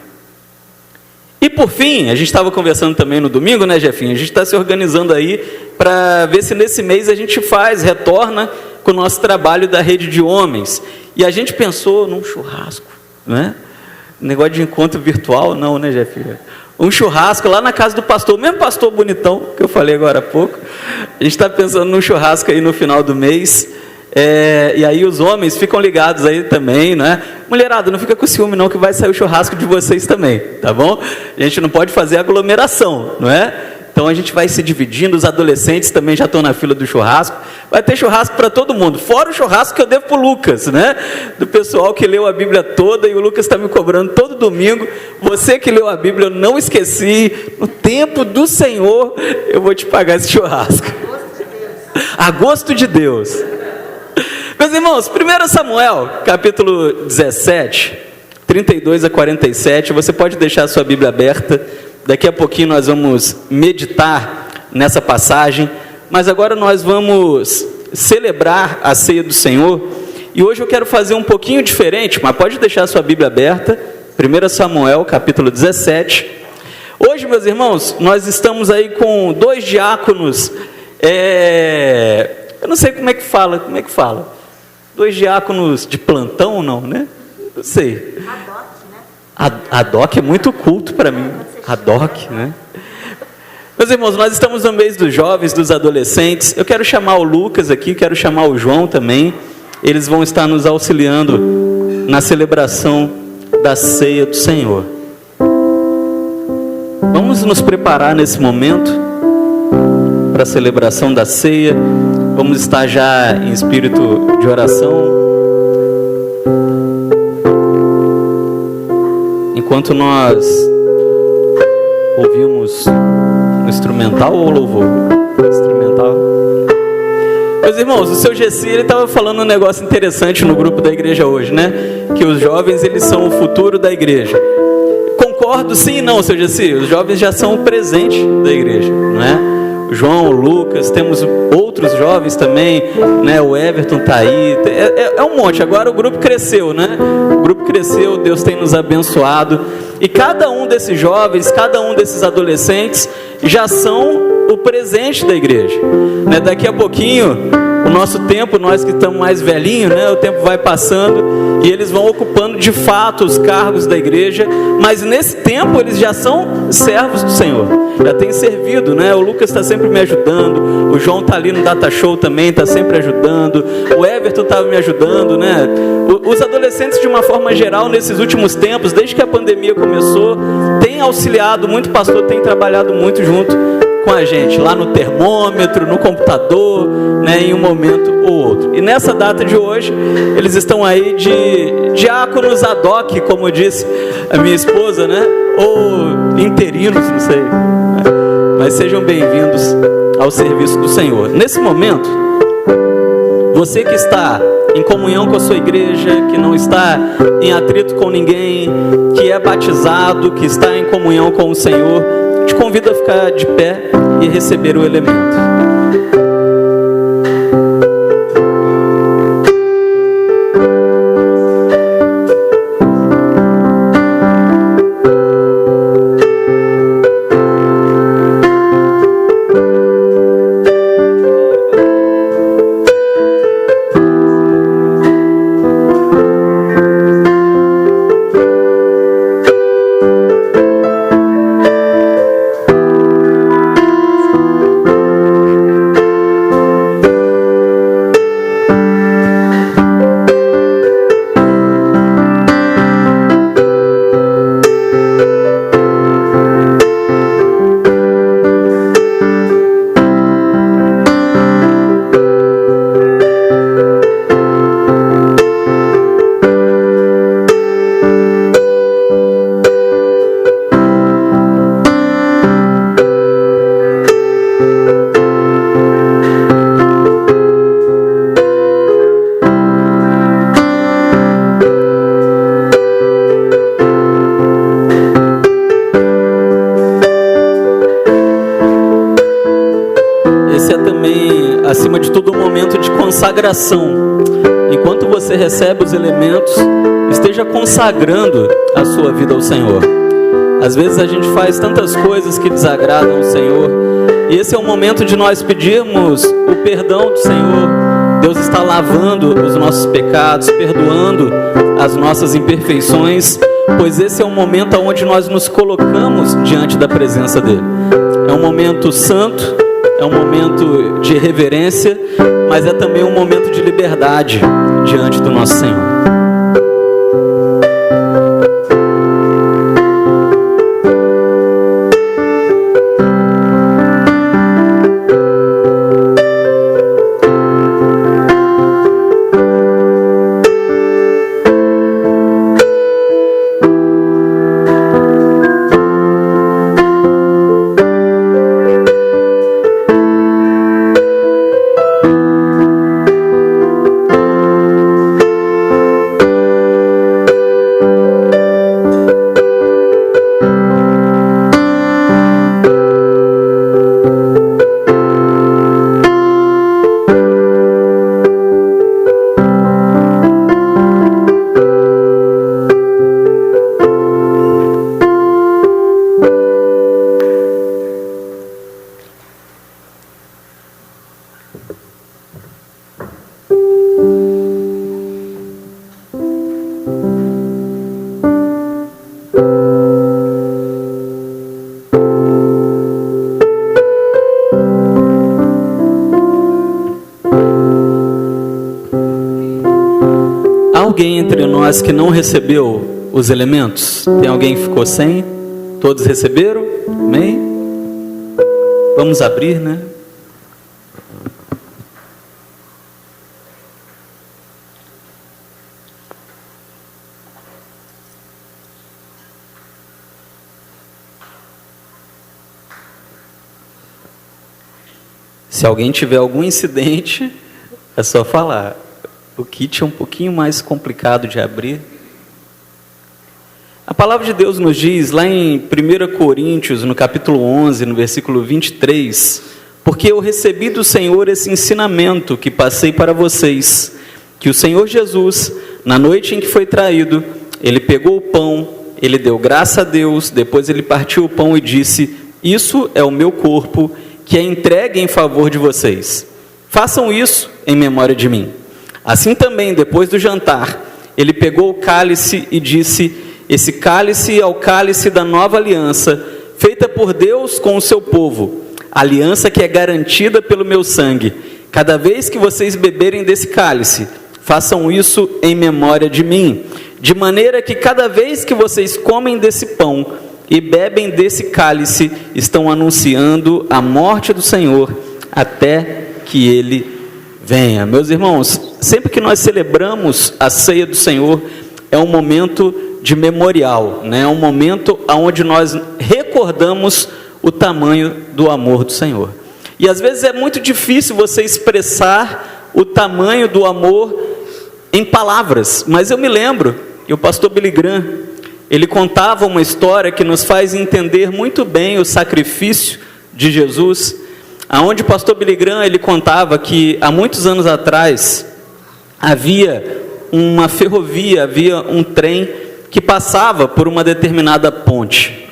E por fim, a gente estava conversando também no domingo, né, Jefinho? A gente está se organizando aí para ver se nesse mês a gente retorna com o nosso trabalho da rede de homens. E a gente pensou num churrasco, né? Negócio de encontro virtual, não, né, Jefinho? Um churrasco lá na casa do pastor, o mesmo pastor bonitão, que eu falei agora há pouco. A gente está pensando num churrasco aí no final do mês. E aí os homens ficam ligados aí também, né? Mulherada, não fica com ciúme não, que vai sair o churrasco de vocês também, tá bom? A gente não pode fazer aglomeração, não é? Então a gente vai se dividindo, os adolescentes também já estão na fila do churrasco. Vai ter churrasco para todo mundo, fora o churrasco que eu devo para o Lucas, né? Do pessoal que leu a Bíblia toda, e o Lucas está me cobrando todo domingo. Você que leu a Bíblia, eu não esqueci, no tempo do Senhor, eu vou te pagar esse churrasco. A gosto de Deus. Meus irmãos, 1 Samuel, capítulo 17, 32 a 47, você pode deixar a sua Bíblia aberta, daqui a pouquinho nós vamos meditar nessa passagem, mas agora nós vamos celebrar a ceia do Senhor, e hoje eu quero fazer um pouquinho diferente, mas pode deixar a sua Bíblia aberta, 1 Samuel, capítulo 17. Hoje, meus irmãos, nós estamos aí com 2 diáconos, eu não sei como é que fala? 2 diáconos de plantão, não, né? Não sei. Adoc é muito culto para mim. Adoc, né? Meus irmãos, nós estamos no mês dos jovens, dos adolescentes. Eu quero chamar o Lucas aqui, quero chamar o João também. Eles vão estar nos auxiliando na celebração da ceia do Senhor. Vamos nos preparar nesse momento para a celebração da ceia. Vamos estar já em espírito de oração. Enquanto nós ouvimos o instrumental ou o louvor? Instrumental. Meus irmãos, o seu Gessi, ele estava falando um negócio interessante no grupo da igreja hoje, né? Que os jovens, eles são o futuro da igreja. concordo sim e não, seu Jesse. Os jovens já são o presente da igreja, não é? O João, o Lucas, temos outros jovens também, né? O Everton tá aí, é um monte. Agora o grupo cresceu, né? O grupo cresceu, Deus tem nos abençoado. E cada um desses jovens, cada um desses adolescentes já são o presente da igreja, né? Daqui a pouquinho, o nosso tempo, nós que estamos mais velhinhos, né? O tempo vai passando e eles vão ocupando de fato os cargos da igreja, mas nesse tempo eles já são servos do Senhor, já têm servido, né? O Lucas está sempre me ajudando, o João está ali no Data Show também, está sempre ajudando, o Everton estava me ajudando, né? Os adolescentes de uma forma geral nesses últimos tempos, desde que a pandemia começou, têm auxiliado muito, o pastor tem trabalhado muito junto com a gente, lá no termômetro, no computador, né, em um momento ou outro. E nessa data de hoje, eles estão aí de diáconos ad hoc, como disse a minha esposa, né, ou interinos, não sei. Mas sejam bem-vindos ao serviço do Senhor. Nesse momento, você que está em comunhão com a sua igreja, que não está em atrito com ninguém, que é batizado, que está em comunhão com o Senhor, te convido a ficar de pé e receber o elemento. Acima de tudo, um momento de consagração. Enquanto você recebe os elementos, esteja consagrando a sua vida ao Senhor. Às vezes a gente faz tantas coisas que desagradam ao Senhor, e esse é o momento de nós pedirmos o perdão do Senhor. Deus está lavando os nossos pecados, perdoando as nossas imperfeições, pois esse é um momento onde nós nos colocamos diante da presença dEle. É um momento santo, é um momento de reverência, mas é também um momento de liberdade diante do nosso Senhor. Alguém entre nós que não recebeu os elementos? Tem alguém que ficou sem? Todos receberam? Amém? Vamos abrir, né? Se alguém tiver algum incidente, é só falar. O kit é um pouquinho mais complicado de abrir. A palavra de Deus nos diz, lá em 1 Coríntios, no capítulo 11, no versículo 23, porque eu recebi do Senhor esse ensinamento que passei para vocês, que o Senhor Jesus, na noite em que foi traído, ele pegou o pão, ele deu graça a Deus, depois ele partiu o pão e disse: isso é o meu corpo, que é entregue em favor de vocês. Façam isso em memória de mim. Assim também, depois do jantar, ele pegou o cálice e disse: esse cálice é o cálice da nova aliança, feita por Deus com o seu povo, aliança que é garantida pelo meu sangue. Cada vez que vocês beberem desse cálice, façam isso em memória de mim. De maneira que cada vez que vocês comem desse pão e bebem desse cálice, estão anunciando a morte do Senhor até que Ele venha. Meus irmãos, sempre que nós celebramos a ceia do Senhor, é um momento de memorial, né? É um momento onde nós recordamos o tamanho do amor do Senhor. E às vezes é muito difícil você expressar o tamanho do amor em palavras, mas eu me lembro que o pastor Billy Graham, ele contava uma história que nos faz entender muito bem o sacrifício de Jesus, aonde o pastor Billy Graham, ele contava que há muitos anos atrás havia uma ferrovia, havia um trem que passava por uma determinada ponte.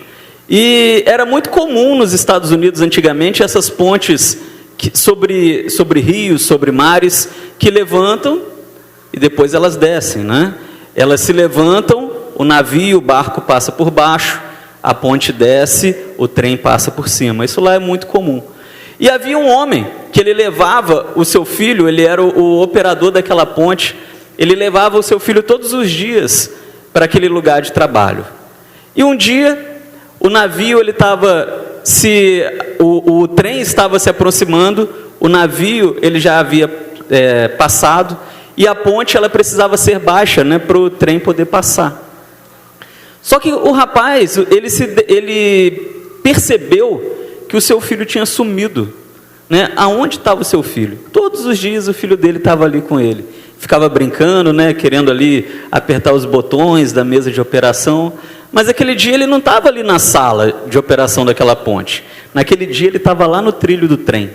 E era muito comum nos Estados Unidos antigamente essas pontes sobre rios, sobre mares, que levantam e depois elas descem, né? Elas se levantam, o navio, o barco passa por baixo, a ponte desce, o trem passa por cima. Isso lá é muito comum. E havia um homem que ele levava o seu filho, ele era o operador daquela ponte, ele levava o seu filho todos os dias para aquele lugar de trabalho. E um dia, o navio, ele estava o trem estava se aproximando, o navio, ele já havia passado, e a ponte, ela precisava ser baixa, né, para o trem poder passar. Só que o rapaz, ele percebeu que o seu filho tinha sumido, né? Aonde estava o seu filho? Todos os dias o filho dele estava ali com ele, ficava brincando, né? Querendo ali apertar os botões da mesa de operação, mas aquele dia ele não estava ali na sala de operação daquela ponte, naquele dia ele estava lá no trilho do trem.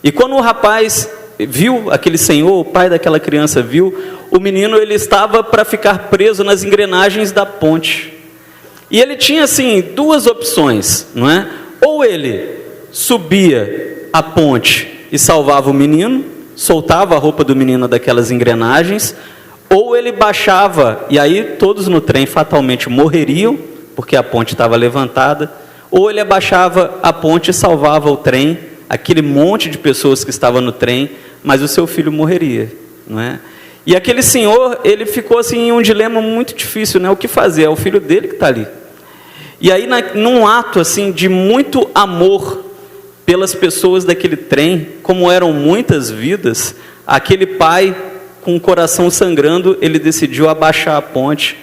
E quando o rapaz viu aquele senhor, o pai daquela criança viu, o menino, ele estava para ficar preso nas engrenagens da ponte, e ele tinha assim duas opções, não é? Ou ele subia a ponte e salvava o menino, soltava a roupa do menino daquelas engrenagens, ou ele baixava, e aí todos no trem fatalmente morreriam, porque a ponte estava levantada, ou ele abaixava a ponte e salvava o trem, aquele monte de pessoas que estavam no trem, mas o seu filho morreria, não é? E aquele senhor, ele ficou assim em um dilema muito difícil, né? O que fazer? É o filho dele que está ali. E aí, num ato assim de muito amor pelas pessoas daquele trem, como eram muitas vidas, aquele pai, com o coração sangrando, ele decidiu abaixar a ponte,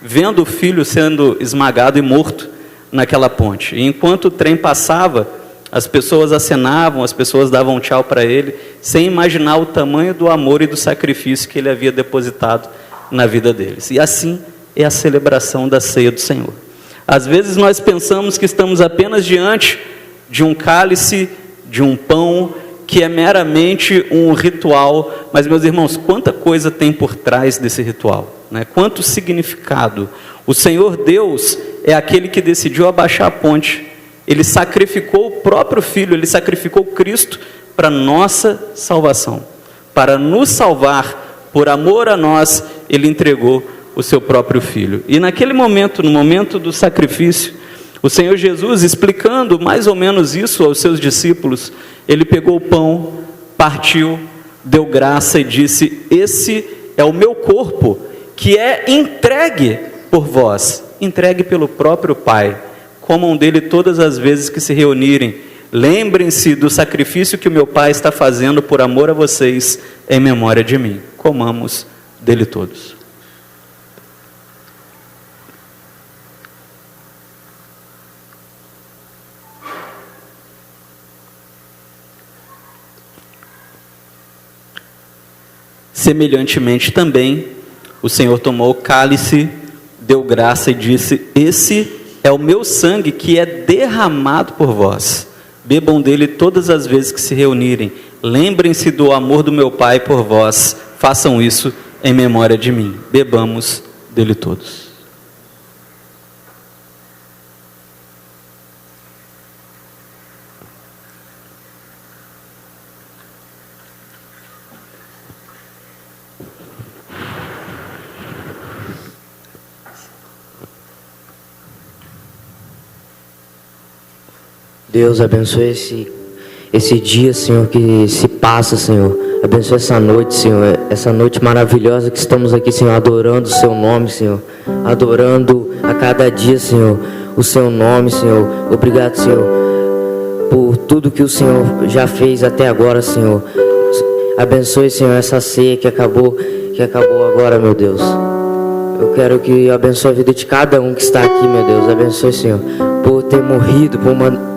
vendo o filho sendo esmagado e morto naquela ponte. E enquanto o trem passava, as pessoas acenavam, as pessoas davam tchau para ele, sem imaginar o tamanho do amor e do sacrifício que ele havia depositado na vida deles. E assim é a celebração da ceia do Senhor. Às vezes nós pensamos que estamos apenas diante de um cálice, de um pão, que é meramente um ritual, mas, meus irmãos, quanta coisa tem por trás desse ritual, né? Quanto significado. O Senhor Deus é aquele que decidiu abaixar a ponte, Ele sacrificou o próprio Filho, Ele sacrificou Cristo para nossa salvação, para nos salvar, por amor a nós, Ele entregou o seu próprio Filho. E naquele momento, no momento do sacrifício, o Senhor Jesus, explicando mais ou menos isso aos seus discípulos, Ele pegou o pão, partiu, deu graça e disse: esse é o meu corpo, que é entregue por vós, entregue pelo próprio Pai. Comam dele todas as vezes que se reunirem. Lembrem-se do sacrifício que o meu Pai está fazendo por amor a vocês, em memória de mim. Comamos dele todos. Semelhantemente também, o Senhor tomou o cálice deu graça e disse: esse é o meu sangue que é derramado por vós. Bebam dele todas as vezes que se reunirem. Lembrem-se do amor do meu Pai por vós. Façam isso em memória de mim. Bebamos dele todos. Deus, abençoe esse dia, Senhor, que se passa, Senhor. Abençoe essa noite, Senhor, essa noite maravilhosa que estamos aqui, Senhor, adorando o Seu nome, Senhor. Adorando a cada dia, Senhor, o Seu nome, Senhor. Obrigado, Senhor, por tudo que o Senhor já fez até agora, Senhor. Abençoe, Senhor, essa ceia que acabou agora, meu Deus. Eu quero que abençoe a vida de cada um que está aqui, meu Deus. Abençoe, Senhor, por ter morrido,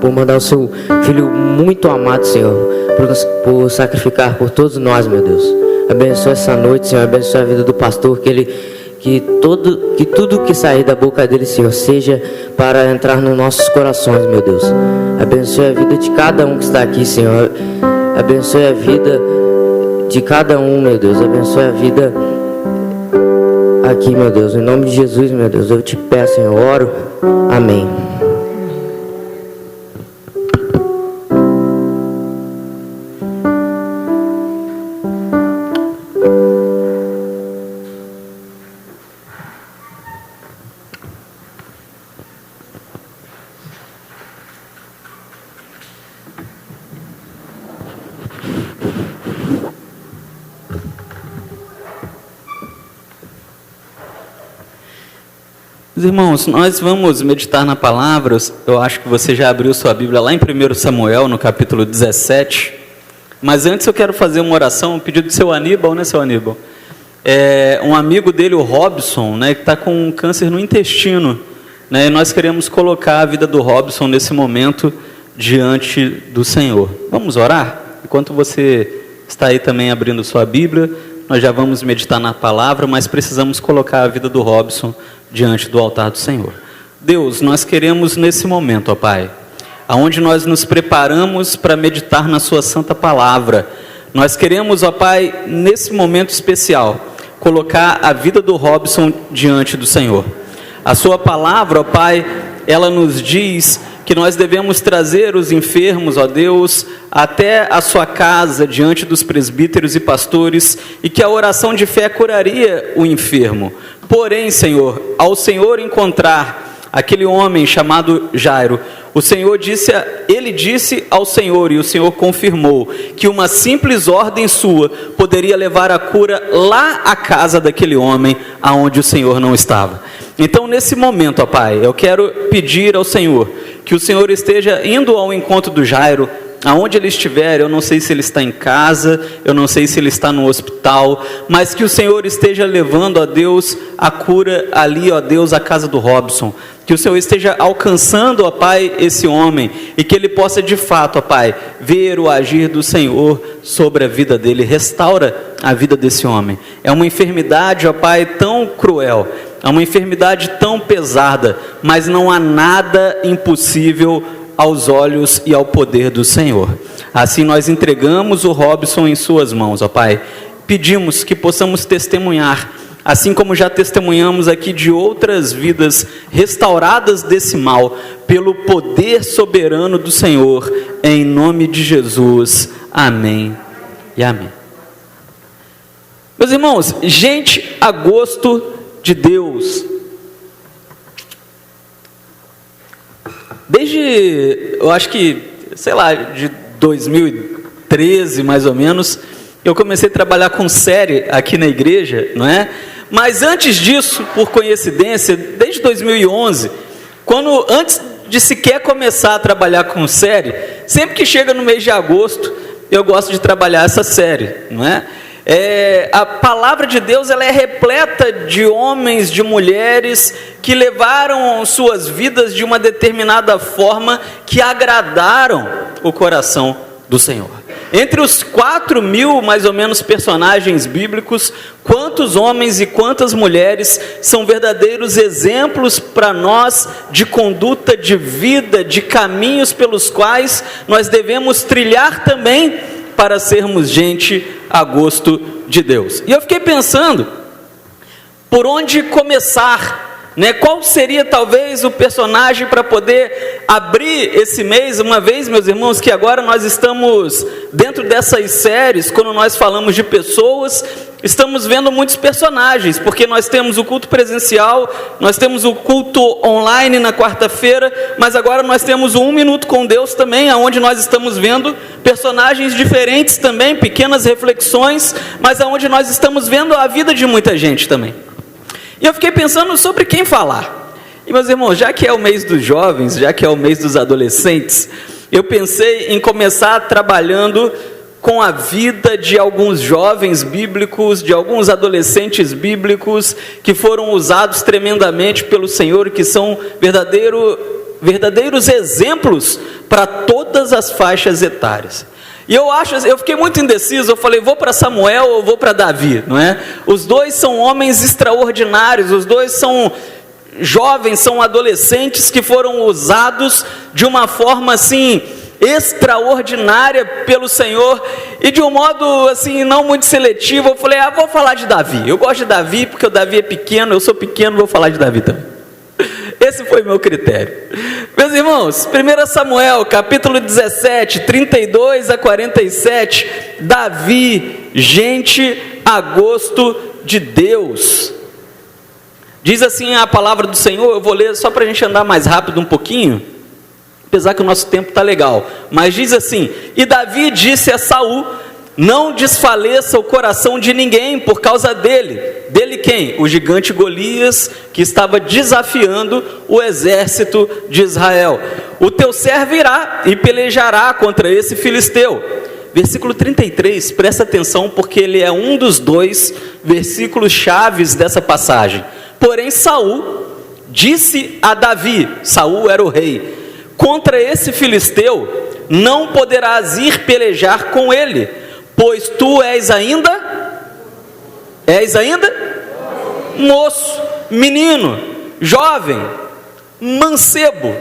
por mandar o seu Filho muito amado, Senhor, por sacrificar por todos nós, meu Deus. Abençoe essa noite, Senhor. Abençoe a vida do pastor, que tudo que sair da boca dele, Senhor, seja para entrar nos nossos corações, meu Deus. Abençoe a vida de cada um que está aqui, Senhor. Abençoe a vida de cada um, meu Deus. Abençoe a vida aqui, meu Deus. Em nome de Jesus, meu Deus, eu te peço, Senhor, oro. Amém. Irmãos, nós vamos meditar na palavra. Eu acho que você já abriu sua Bíblia lá em 1 Samuel, no capítulo 17. Mas antes eu quero fazer uma oração, um pedido do seu Aníbal, né, seu Aníbal? Um amigo dele, o Robson, né, que está com um câncer no intestino, né, e nós queremos colocar a vida do Robson nesse momento diante do Senhor. Vamos orar? Enquanto você está aí também abrindo sua Bíblia, nós já vamos meditar na palavra, mas precisamos colocar a vida do Robson diante do altar do Senhor. Deus, nós queremos nesse momento, ó Pai, aonde nós nos preparamos para meditar na sua santa palavra, nós queremos, ó Pai, nesse momento especial, colocar a vida do Robson diante do Senhor. A sua palavra, ó Pai, ela nos diz que nós devemos trazer os enfermos, ó Deus, até a sua casa, diante dos presbíteros e pastores, e que a oração de fé curaria o enfermo. Porém, Senhor, ao Senhor encontrar aquele homem chamado Jairo, ele disse ao Senhor, e o Senhor confirmou, que uma simples ordem sua poderia levar a cura lá à casa daquele homem, aonde o Senhor não estava. Então, nesse momento, ó Pai, eu quero pedir ao Senhor, que o Senhor esteja indo ao encontro do Jairo, aonde ele estiver. Eu não sei se ele está em casa, eu não sei se ele está no hospital, mas que o Senhor esteja levando, ó Deus, a cura ali, ó Deus, à casa do Robson. Que o Senhor esteja alcançando, ó Pai, esse homem, e que ele possa de fato, ó Pai, ver o agir do Senhor sobre a vida dele. Restaura a vida desse homem. É uma enfermidade, ó Pai, tão cruel, é uma enfermidade tão pesada, mas não há nada impossível aos olhos e ao poder do Senhor. Assim nós entregamos o Robson em suas mãos, ó Pai. Pedimos que possamos testemunhar, assim como já testemunhamos aqui de outras vidas restauradas desse mal, pelo poder soberano do Senhor, em nome de Jesus. Amém e amém. Meus irmãos, gente a gosto de Deus. Desde, eu acho que, de 2013 mais ou menos, eu comecei a trabalhar com série aqui na igreja, não é? Mas antes disso, por coincidência, desde 2011, antes de sequer começar a trabalhar com série, sempre que chega no mês de agosto, eu gosto de trabalhar essa série, não é? A palavra de Deus, ela é repleta de homens, de mulheres que levaram suas vidas de uma determinada forma que agradaram o coração do Senhor. Entre os 4.000, mais ou menos, personagens bíblicos, quantos homens e quantas mulheres são verdadeiros exemplos para nós de conduta, de vida, de caminhos pelos quais nós devemos trilhar também para sermos gente a gosto de Deus. E eu fiquei pensando, por onde começar? Qual seria talvez o personagem para poder abrir esse mês, uma vez, meus irmãos, que agora nós estamos dentro dessas séries, quando nós falamos de pessoas, estamos vendo muitos personagens, porque nós temos o culto presencial, nós temos o culto online na quarta-feira, mas agora nós temos o 1 Minuto com Deus também, onde nós estamos vendo personagens diferentes também, pequenas reflexões, mas onde nós estamos vendo a vida de muita gente também. E eu fiquei pensando sobre quem falar. E, meus irmãos, já que é o mês dos jovens, já que é o mês dos adolescentes, eu pensei em começar trabalhando com a vida de alguns jovens bíblicos, de alguns adolescentes bíblicos, que foram usados tremendamente pelo Senhor, que são verdadeiros exemplos para todas as faixas etárias. E eu fiquei muito indeciso, eu falei, vou para Samuel ou vou para Davi, não é? Os dois são homens extraordinários, os dois são jovens, são adolescentes que foram usados de uma forma assim, extraordinária pelo Senhor, e de um modo assim, não muito seletivo. Eu falei, vou falar de Davi, eu gosto de Davi porque o Davi é pequeno, eu sou pequeno, vou falar de Davi também. Esse foi o meu critério. Meus irmãos, 1 Samuel, capítulo 17, 32 a 47, Davi, gente a gosto de Deus. Diz assim a palavra do Senhor, eu vou ler só para a gente andar mais rápido um pouquinho, apesar que o nosso tempo está legal, mas diz assim: e Davi disse a Saul, não desfaleça o coração de ninguém por causa dele. Dele quem? O gigante Golias, que estava desafiando o exército de Israel. O teu servo irá e pelejará contra esse filisteu. Versículo 33, presta atenção, porque ele é um dos 2 versículos chaves dessa passagem. Porém Saul disse a Davi, Saul era o rei, contra esse filisteu não poderás ir pelejar com ele, pois tu és ainda moço, menino, jovem, mancebo,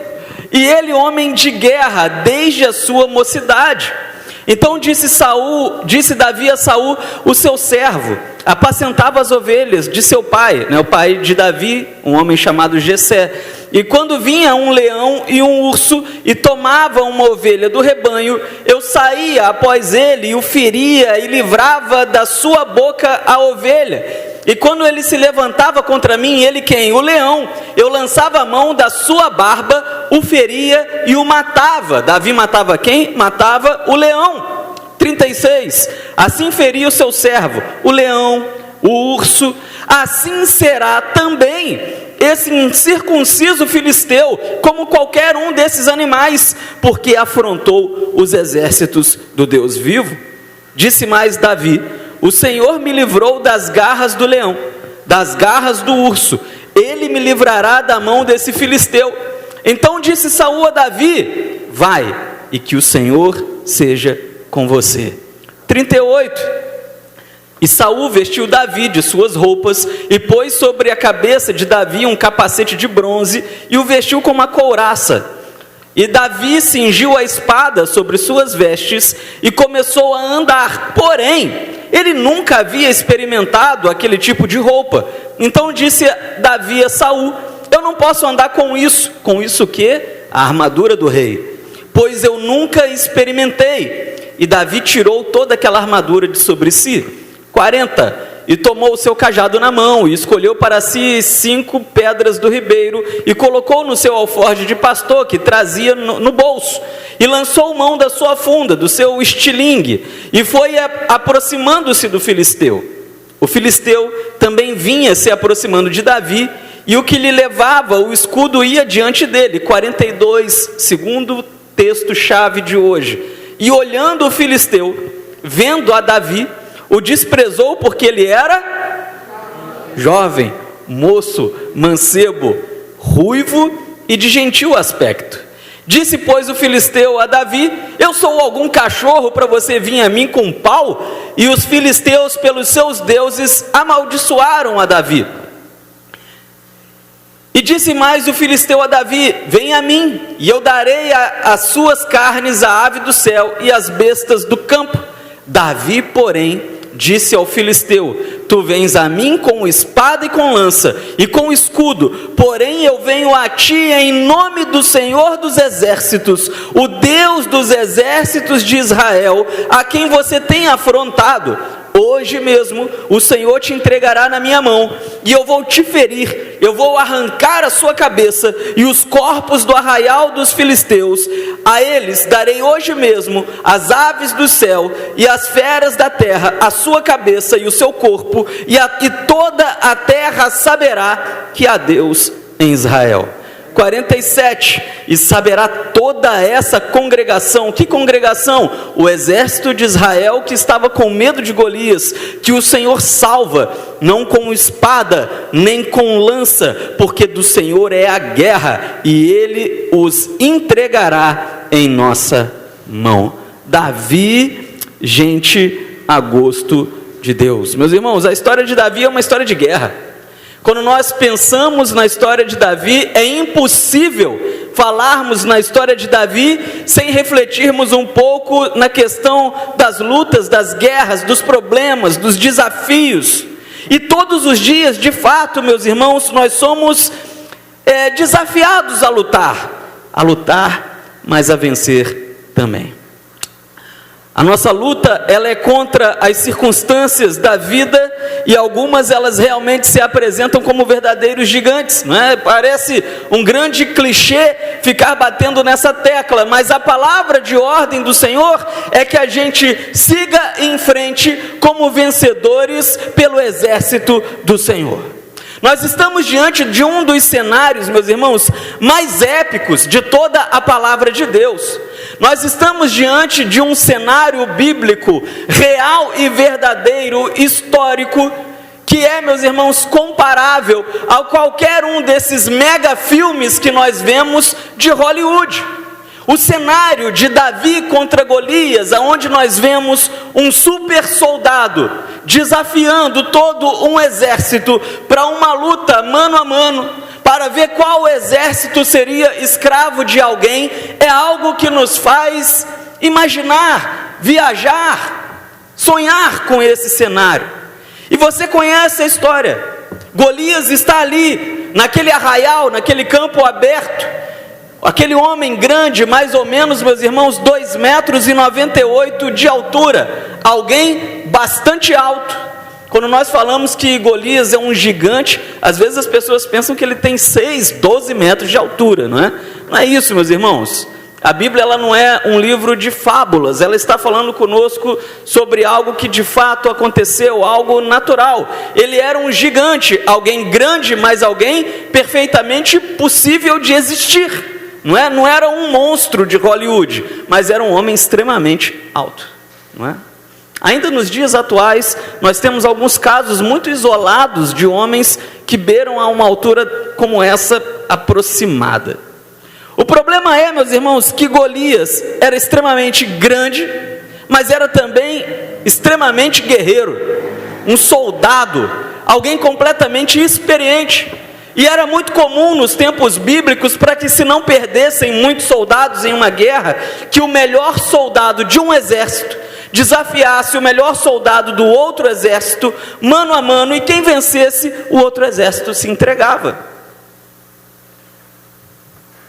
e ele homem de guerra desde a sua mocidade. Então disse Davi a Saul, o seu servo, apacentava as ovelhas de seu pai, o pai de Davi, um homem chamado Jessé. E quando vinha um leão e um urso e tomava uma ovelha do rebanho, eu saía após ele e o feria e livrava da sua boca a ovelha. E quando ele se levantava contra mim, ele quem? O leão. Eu lançava a mão da sua barba, o feria e o matava. Davi matava quem? Matava o leão. 36. Assim feria o seu servo, o leão, o urso. Assim será também esse incircunciso filisteu, como qualquer um desses animais, porque afrontou os exércitos do Deus vivo. Disse mais Davi: o Senhor me livrou das garras do leão, das garras do urso, ele me livrará da mão desse filisteu. Então disse Saul a Davi: vai, e que o Senhor seja com você. 38. E Saul vestiu Davi de suas roupas e pôs sobre a cabeça de Davi um capacete de bronze e o vestiu com uma couraça. E Davi cingiu a espada sobre suas vestes e começou a andar. Porém, ele nunca havia experimentado aquele tipo de roupa. Então disse Davi a Saul: eu não posso andar com isso. Com isso o quê? A armadura do rei. Pois eu nunca experimentei. E Davi tirou toda aquela armadura de sobre si. 40. E tomou o seu cajado na mão, e escolheu para si 5 pedras do ribeiro, e colocou no seu alforje de pastor, que trazia no bolso, e lançou mão da sua funda, do seu estilingue, e foi aproximando-se do filisteu. O filisteu também vinha se aproximando de Davi, e o que lhe levava o escudo ia diante dele. 42, segundo texto-chave de hoje. E olhando o filisteu, vendo a Davi, o desprezou porque ele era jovem, moço, mancebo, ruivo e de gentil aspecto. Disse, pois, o filisteu a Davi: eu sou algum cachorro para você vir a mim com um pau? E os filisteus, pelos seus deuses, amaldiçoaram a Davi. E disse mais o filisteu a Davi: vem a mim, e eu darei as suas carnes à ave do céu e às bestas do campo. Davi, porém, disse ao filisteu: tu vens a mim com espada e com lança e com escudo, porém eu venho a ti em nome do Senhor dos exércitos, o Deus dos exércitos de Israel, a quem você tem afrontado. Hoje mesmo o Senhor te entregará na minha mão, e eu vou te ferir, eu vou arrancar a sua cabeça e os corpos do arraial dos filisteus. A eles darei hoje mesmo as aves do céu e as feras da terra, a sua cabeça e o seu corpo, e toda a terra saberá que há Deus em Israel. 47, e saberá toda essa congregação. Que congregação? O exército de Israel, que estava com medo de Golias, que o Senhor salva, não com espada, nem com lança, porque do Senhor é a guerra, e Ele os entregará em nossa mão. Davi, gente a gosto de Deus. Meus irmãos, a história de Davi é uma história de guerra. Quando nós pensamos na história de Davi, é impossível falarmos na história de Davi sem refletirmos um pouco na questão das lutas, das guerras, dos problemas, dos desafios. E todos os dias, de fato, meus irmãos, nós somos desafiados a lutar, mas a vencer também. A nossa luta, ela é contra as circunstâncias da vida, e algumas elas realmente se apresentam como verdadeiros gigantes, não é? Parece um grande clichê ficar batendo nessa tecla, mas a palavra de ordem do Senhor é que a gente siga em frente como vencedores pelo exército do Senhor. Nós estamos diante de um dos cenários, meus irmãos, mais épicos de toda a palavra de Deus. Nós estamos diante de um cenário bíblico real e verdadeiro, histórico, que é, meus irmãos, comparável a qualquer um desses mega filmes que nós vemos de Hollywood. O cenário de Davi contra Golias, aonde nós vemos um super soldado desafiando todo um exército para uma luta mano a mano, para ver qual exército seria escravo de alguém, é algo que nos faz imaginar, viajar, sonhar com esse cenário. E você conhece a história. Golias está ali, naquele arraial, naquele campo aberto. Aquele homem grande, mais ou menos, meus irmãos, 2,98 m de altura. Alguém bastante alto. Quando nós falamos que Golias é um gigante, às vezes as pessoas pensam que ele tem 6, 12 metros de altura, não é? Não é isso, meus irmãos. A Bíblia, ela não é um livro de fábulas, ela está falando conosco sobre algo que de fato aconteceu, algo natural. Ele era um gigante, alguém grande, mas alguém perfeitamente possível de existir. Não era um monstro de Hollywood, mas era um homem extremamente alto, não é? Ainda nos dias atuais, nós temos alguns casos muito isolados de homens que beiram a uma altura como essa aproximada. O problema é, meus irmãos, que Golias era extremamente grande, mas era também extremamente guerreiro, um soldado, alguém completamente experiente. E era muito comum nos tempos bíblicos, para que se não perdessem muitos soldados em uma guerra, que o melhor soldado de um exército desafiasse o melhor soldado do outro exército, mano a mano, e quem vencesse, o outro exército se entregava.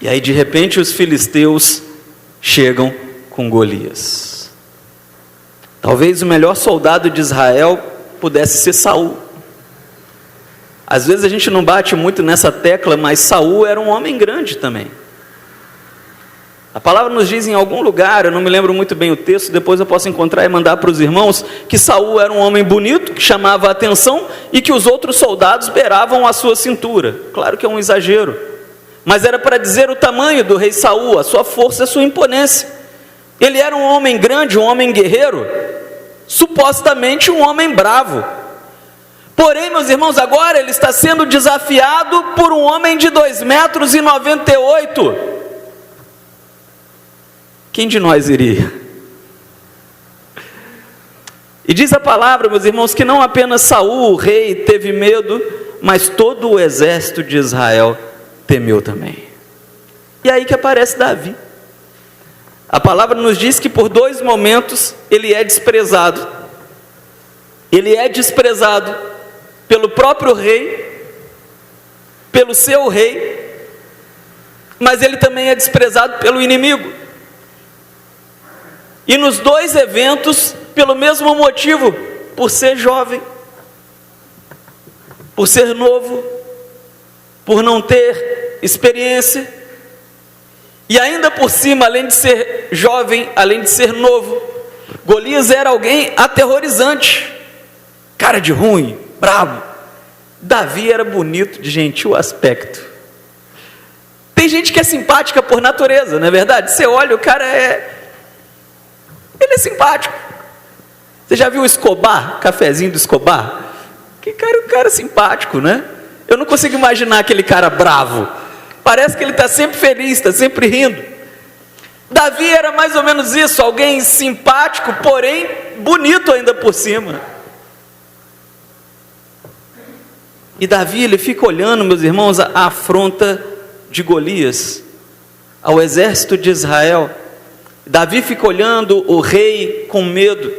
E aí de repente os filisteus chegam com Golias. Talvez o melhor soldado de Israel pudesse ser Saul. Às vezes a gente não bate muito nessa tecla, mas Saul era um homem grande também. A palavra nos diz em algum lugar, eu não me lembro muito bem o texto, depois eu posso encontrar e mandar para os irmãos, que Saul era um homem bonito, que chamava a atenção, e que os outros soldados beiravam a sua cintura. Claro que é um exagero, mas era para dizer o tamanho do rei Saul, a sua força, a sua imponência. Ele era um homem grande, um homem guerreiro, supostamente um homem bravo. Porém, meus irmãos, agora ele está sendo desafiado por um homem de 2,98 m. quem de nós iria? E diz a palavra, meus irmãos, que não apenas Saul, o rei, teve medo, mas todo o exército de Israel temeu também. E aí que aparece Davi. A palavra nos diz que por 2 momentos ele é desprezado. Ele é desprezado pelo próprio rei, pelo seu rei, mas ele também é desprezado pelo inimigo. E nos 2 eventos, pelo mesmo motivo, por ser jovem, por ser novo, por não ter experiência, e ainda por cima, além de ser jovem, além de ser novo, Golias era alguém aterrorizante, cara de ruim, bravo. Davi era bonito, de gentil aspecto. Tem gente que é simpática por natureza, não é verdade? Você olha, o cara ele é simpático. Você já viu o Escobar, cafezinho do Escobar? Que cara simpático, né? Eu não consigo imaginar aquele cara bravo. Parece que ele está sempre feliz, está sempre rindo. Davi era mais ou menos isso, alguém simpático, porém bonito ainda por cima. E Davi, ele fica olhando, meus irmãos, a afronta de Golias ao exército de Israel. Davi fica olhando o rei com medo.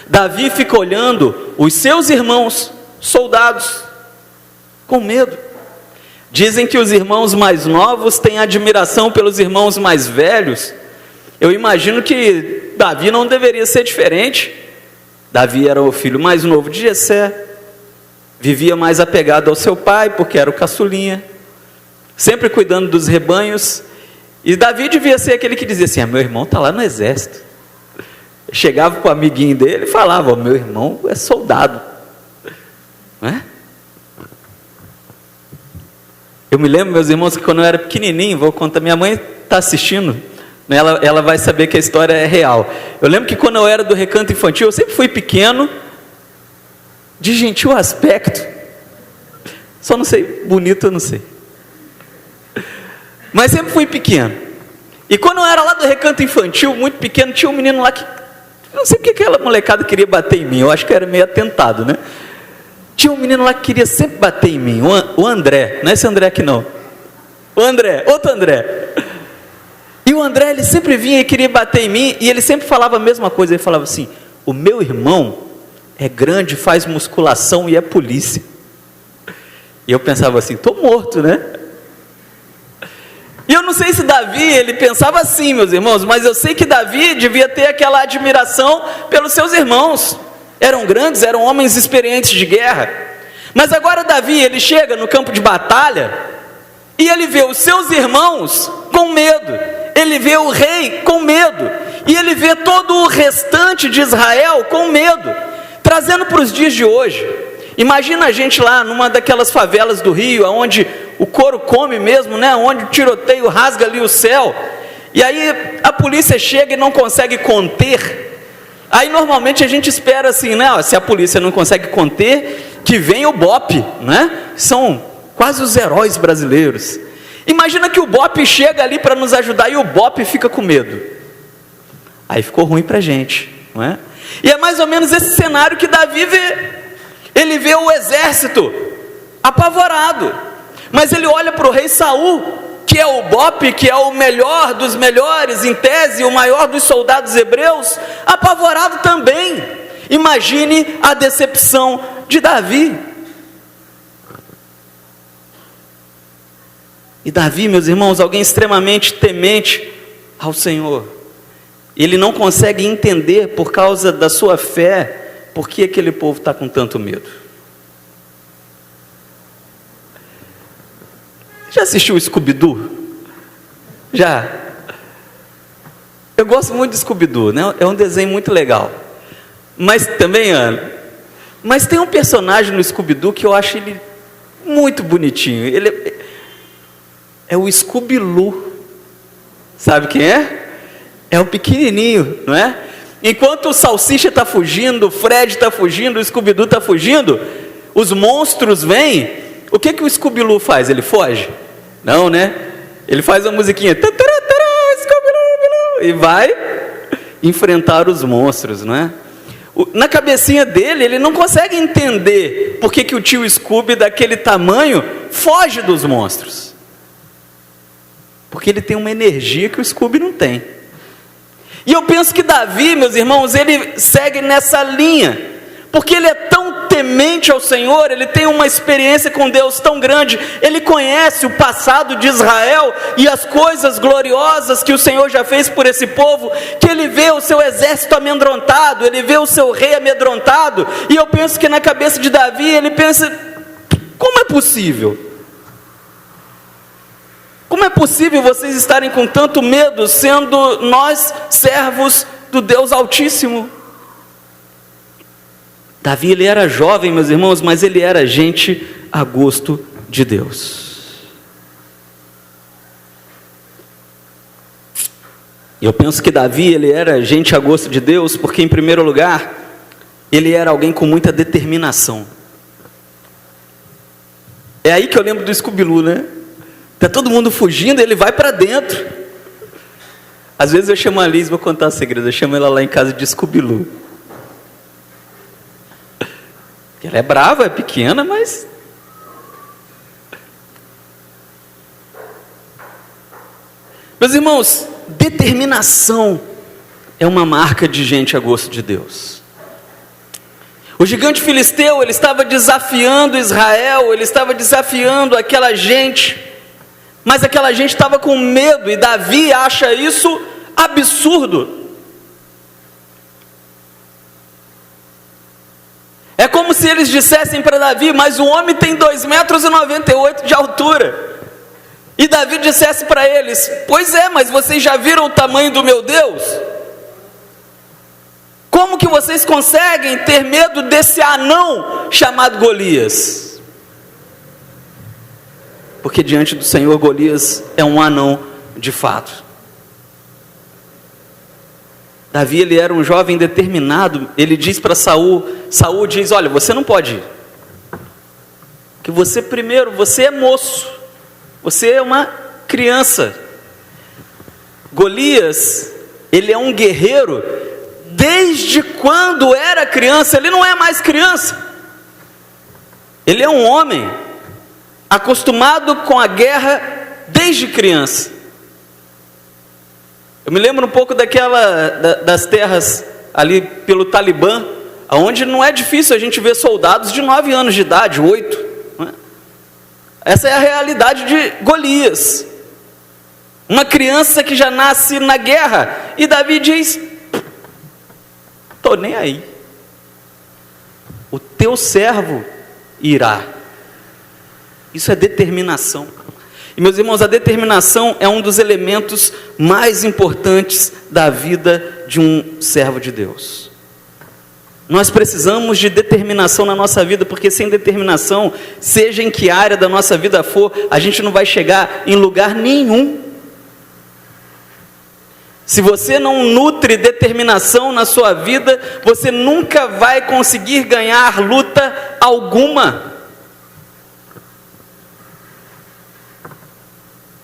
Davi fica olhando os seus irmãos, soldados, com medo. Dizem que os irmãos mais novos têm admiração pelos irmãos mais velhos. Eu imagino que Davi não deveria ser diferente. Davi era o filho mais novo de Jessé, vivia mais apegado ao seu pai, porque era o caçulinha, sempre cuidando dos rebanhos. E Davi devia ser aquele que dizia assim: meu irmão está lá no exército. Chegava para o amiguinho dele e falava: meu irmão é soldado, não é? Eu me lembro, meus irmãos, que quando eu era pequenininho, vou contar, minha mãe está assistindo, né, ela vai saber que a história é real. Eu lembro que quando eu era do recanto infantil, eu sempre fui pequeno, de gentil aspecto, só não sei, bonito eu não sei, mas sempre fui pequeno. E quando eu era lá do recanto infantil, muito pequeno, tinha um menino lá que, não sei porque aquela molecada queria bater em mim, eu acho que era meio atentado, né? Tinha um menino lá que queria sempre bater em mim, o André, não é esse André aqui não, o André, outro André. E o André, ele sempre vinha e queria bater em mim, e ele sempre falava a mesma coisa, ele falava assim: o meu irmão é grande, faz musculação e é polícia. E eu pensava assim: tô morto, né? E eu não sei se Davi, ele pensava assim, meus irmãos, mas eu sei que Davi devia ter aquela admiração pelos seus irmãos. Eram grandes, eram homens experientes de guerra. Mas agora Davi, ele chega no campo de batalha e ele vê os seus irmãos com medo. Ele vê o rei com medo. E ele vê todo o restante de Israel com medo. Trazendo para os dias de hoje. Imagina a gente lá numa daquelas favelas do Rio, onde o couro come mesmo, né? Onde o tiroteio rasga ali o céu. E aí a polícia chega e não consegue conter. Aí normalmente a gente espera assim, né? Se a polícia não consegue conter, que venha o BOPE, né? São quase os heróis brasileiros. Imagina que o BOPE chega ali para nos ajudar e o BOPE fica com medo. Aí ficou ruim para a gente, não é? E é mais ou menos esse cenário que Davi vê. Ele vê o exército apavorado, mas ele olha para o rei Saul, que é o BOPE, que é o melhor dos melhores, em tese, o maior dos soldados hebreus, apavorado também. Imagine a decepção de Davi. E Davi, meus irmãos, alguém extremamente temente ao Senhor. Ele não consegue entender, por causa da sua fé, por que aquele povo está com tanto medo. Já assistiu o Scooby-Doo? Já? Eu gosto muito de Scooby-Doo, né? É um desenho muito legal. Mas também, Ana, mas tem um personagem no Scooby-Doo que eu acho ele muito bonitinho. Ele é o Scooby-Loo. Sabe quem é? É o pequenininho, não é? Enquanto o Salsicha está fugindo, o Fred está fugindo, o Scooby-Doo está fugindo, os monstros vêm. O que o Scooby-Loo faz? Ele foge? Não, né? Ele faz a musiquinha, Scooby-Doo, e vai enfrentar os monstros, não é? Na cabecinha dele, ele não consegue entender por que o tio Scooby daquele tamanho foge dos monstros. Porque ele tem uma energia que o Scooby não tem. E eu penso que Davi, meus irmãos, ele segue nessa linha. Porque ele é tão temente ao Senhor, ele tem uma experiência com Deus tão grande, ele conhece o passado de Israel e as coisas gloriosas que o Senhor já fez por esse povo, que ele vê o seu exército amedrontado, ele vê o seu rei amedrontado, e eu penso que na cabeça de Davi, ele pensa, como é possível? Como é possível vocês estarem com tanto medo, sendo nós servos do Deus Altíssimo? Davi, ele era jovem, meus irmãos, mas ele era gente a gosto de Deus. E eu penso que Davi, ele era gente a gosto de Deus, porque em primeiro lugar, ele era alguém com muita determinação. É aí que eu lembro do Scooby-Doo, né? Tá todo mundo fugindo, ele vai para dentro. Às vezes eu chamo a Liz, vou contar o segredo, eu chamo ela lá em casa de Scooby-Doo. Ela é brava, é pequena, mas... Meus irmãos, determinação é uma marca de gente a gosto de Deus. O gigante filisteu, ele estava desafiando Israel, ele estava desafiando aquela gente, mas aquela gente estava com medo, e Davi acha isso absurdo. É como se eles dissessem para Davi, mas o homem tem 2,98 metros de altura. E Davi dissesse para eles, pois é, mas vocês já viram o tamanho do meu Deus? Como que vocês conseguem ter medo desse anão chamado Golias? Porque diante do Senhor, Golias é um anão de fato. Davi, ele era um jovem determinado. Ele diz para Saul, Saul diz, olha, você não pode ir, que você primeiro, você é moço, você é uma criança. Golias, ele é um guerreiro, desde quando era criança, ele não é mais criança, ele é um homem, acostumado com a guerra desde criança. Eu me lembro um pouco das terras ali pelo Talibã, onde não é difícil a gente ver soldados de 9 anos de idade, 8. Né? Essa é a realidade de Golias. Uma criança que já nasce na guerra. E Davi diz, estou nem aí. O teu servo irá. Isso é determinação. E meus irmãos, a determinação é um dos elementos mais importantes da vida de um servo de Deus. Nós precisamos de determinação na nossa vida, porque sem determinação, seja em que área da nossa vida for, a gente não vai chegar em lugar nenhum. Se você não nutre determinação na sua vida, você nunca vai conseguir ganhar luta alguma.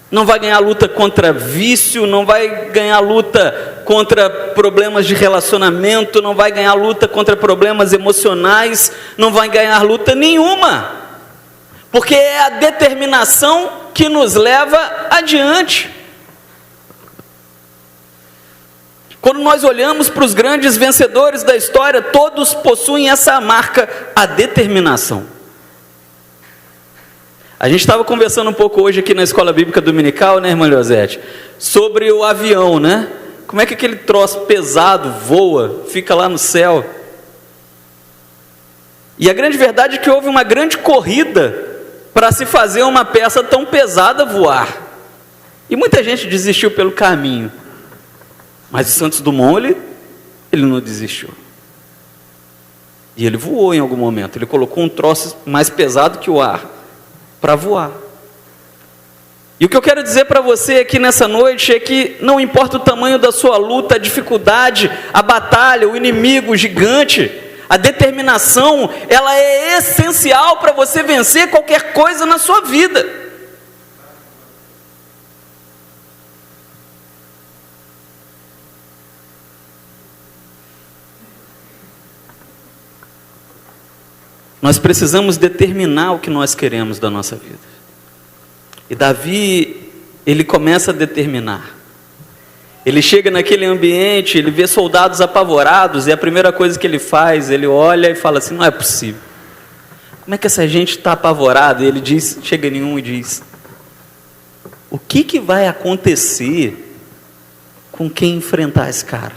Não vai ganhar luta contra vício, não vai ganhar luta contra problemas de relacionamento, não vai ganhar luta contra problemas emocionais, não vai ganhar luta nenhuma, porque é a determinação que nos leva adiante. Quando nós olhamos para os grandes vencedores da história, todos possuem essa marca, a determinação. A gente estava conversando um pouco hoje aqui na Escola Bíblica Dominical, né, irmã Leozete, sobre o avião, né? Como é que aquele troço pesado voa, fica lá no céu. E a grande verdade é que houve uma grande corrida para se fazer uma peça tão pesada voar. E muita gente desistiu pelo caminho. Mas o Santos Dumont, ele não desistiu. E ele voou em algum momento. Ele colocou um troço mais pesado que o ar para voar. E o que eu quero dizer para você aqui nessa noite é que não importa o tamanho da sua luta, a dificuldade, a batalha, o inimigo, o gigante, a determinação, ela é essencial para você vencer qualquer coisa na sua vida. Nós precisamos determinar o que nós queremos da nossa vida. E Davi, ele começa a determinar. Ele chega naquele ambiente, ele vê soldados apavorados, e a primeira coisa que ele faz, ele olha e fala assim: não é possível. Como é que essa gente está apavorada? E ele diz, chega em um e diz: o que vai acontecer com quem enfrentar esse cara?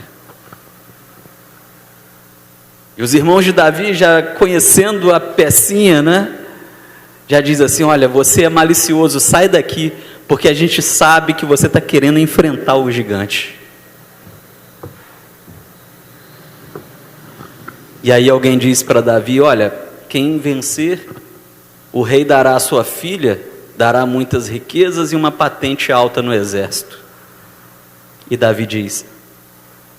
E os irmãos de Davi, já conhecendo a pecinha, né? Já diz assim: olha, você é malicioso, sai daqui, porque a gente sabe que você está querendo enfrentar o gigante. E aí alguém diz para Davi: olha, quem vencer, o rei dará a sua filha, dará muitas riquezas e uma patente alta no exército. E Davi diz: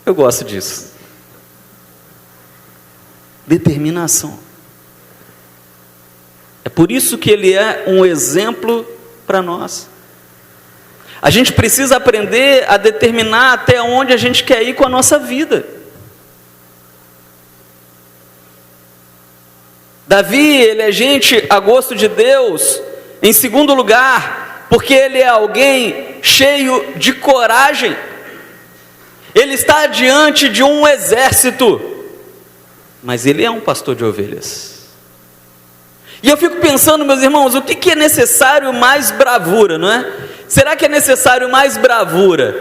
eu gosto disso. Determinação. É por isso que ele é um exemplo para nós. A gente precisa aprender a determinar até onde a gente quer ir com a nossa vida. Davi, ele é gente a gosto de Deus, em segundo lugar, porque ele é alguém cheio de coragem. Ele está diante de um exército, mas ele é um pastor de ovelhas. E eu fico pensando, meus irmãos, o que é necessário mais bravura, não é? Será que é necessário mais bravura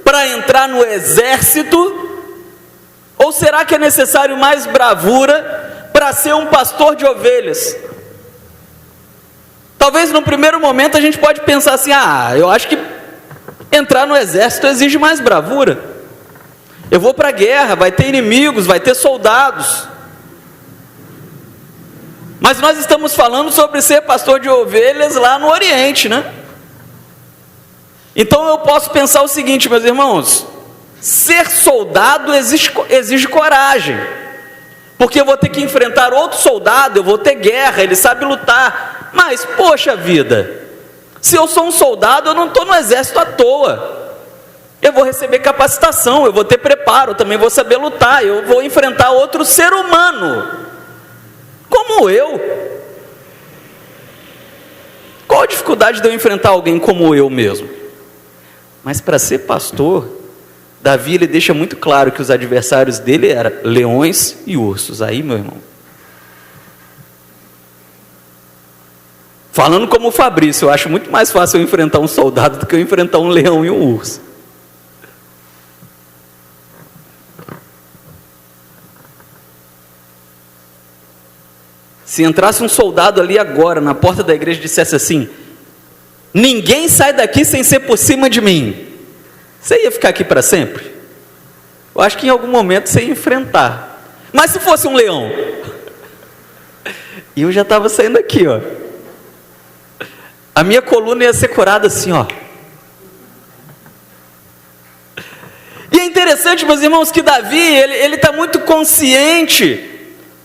para entrar no exército? Ou será que é necessário mais bravura para ser um pastor de ovelhas? Talvez no primeiro momento a gente pode pensar assim: eu acho que entrar no exército exige mais bravura. Eu vou para a guerra, vai ter inimigos, vai ter soldados. Mas nós estamos falando sobre ser pastor de ovelhas lá no Oriente, né? Então eu posso pensar o seguinte, meus irmãos: ser soldado exige coragem, porque eu vou ter que enfrentar outro soldado, eu vou ter guerra, ele sabe lutar. Mas, poxa vida, se eu sou um soldado, eu não estou no exército à toa. Eu vou receber capacitação, eu vou ter preparo, eu também vou saber lutar, eu vou enfrentar outro ser humano como eu. Qual a dificuldade de eu enfrentar alguém como eu mesmo? Mas para ser pastor, Davi, ele deixa muito claro que os adversários dele eram leões e ursos. Aí, meu irmão, falando como o Fabrício, eu acho muito mais fácil eu enfrentar um soldado do que eu enfrentar um leão e um urso. Se entrasse um soldado ali agora, na porta da igreja, e dissesse assim: ninguém sai daqui sem ser por cima de mim, você ia ficar aqui para sempre? Eu acho que em algum momento você ia enfrentar. Mas se fosse um leão? E eu já estava saindo aqui, ó. A minha coluna ia ser curada assim, ó. E é interessante, meus irmãos, que Davi, ele está muito consciente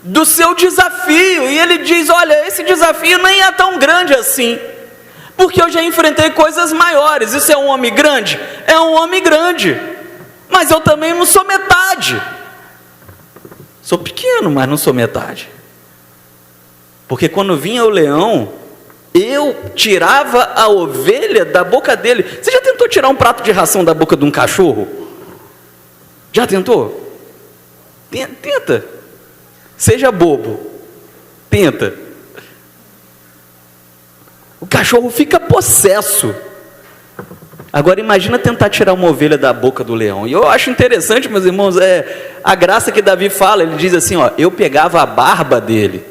do seu desafio, e ele diz: olha, esse desafio nem é tão grande assim, porque eu já enfrentei coisas maiores. Isso é um homem grande? É um homem grande, mas eu também não sou metade. Sou pequeno, mas não sou metade, porque quando vinha o leão, eu tirava a ovelha da boca dele. Você já tentou tirar um prato de ração da boca de um cachorro? Já tentou? Tenta. Seja bobo, tenta. O cachorro fica possesso. Agora imagina tentar tirar uma ovelha da boca do leão. E eu acho interessante, meus irmãos, a graça que Davi fala. Ele diz assim, ó: eu pegava a barba dele.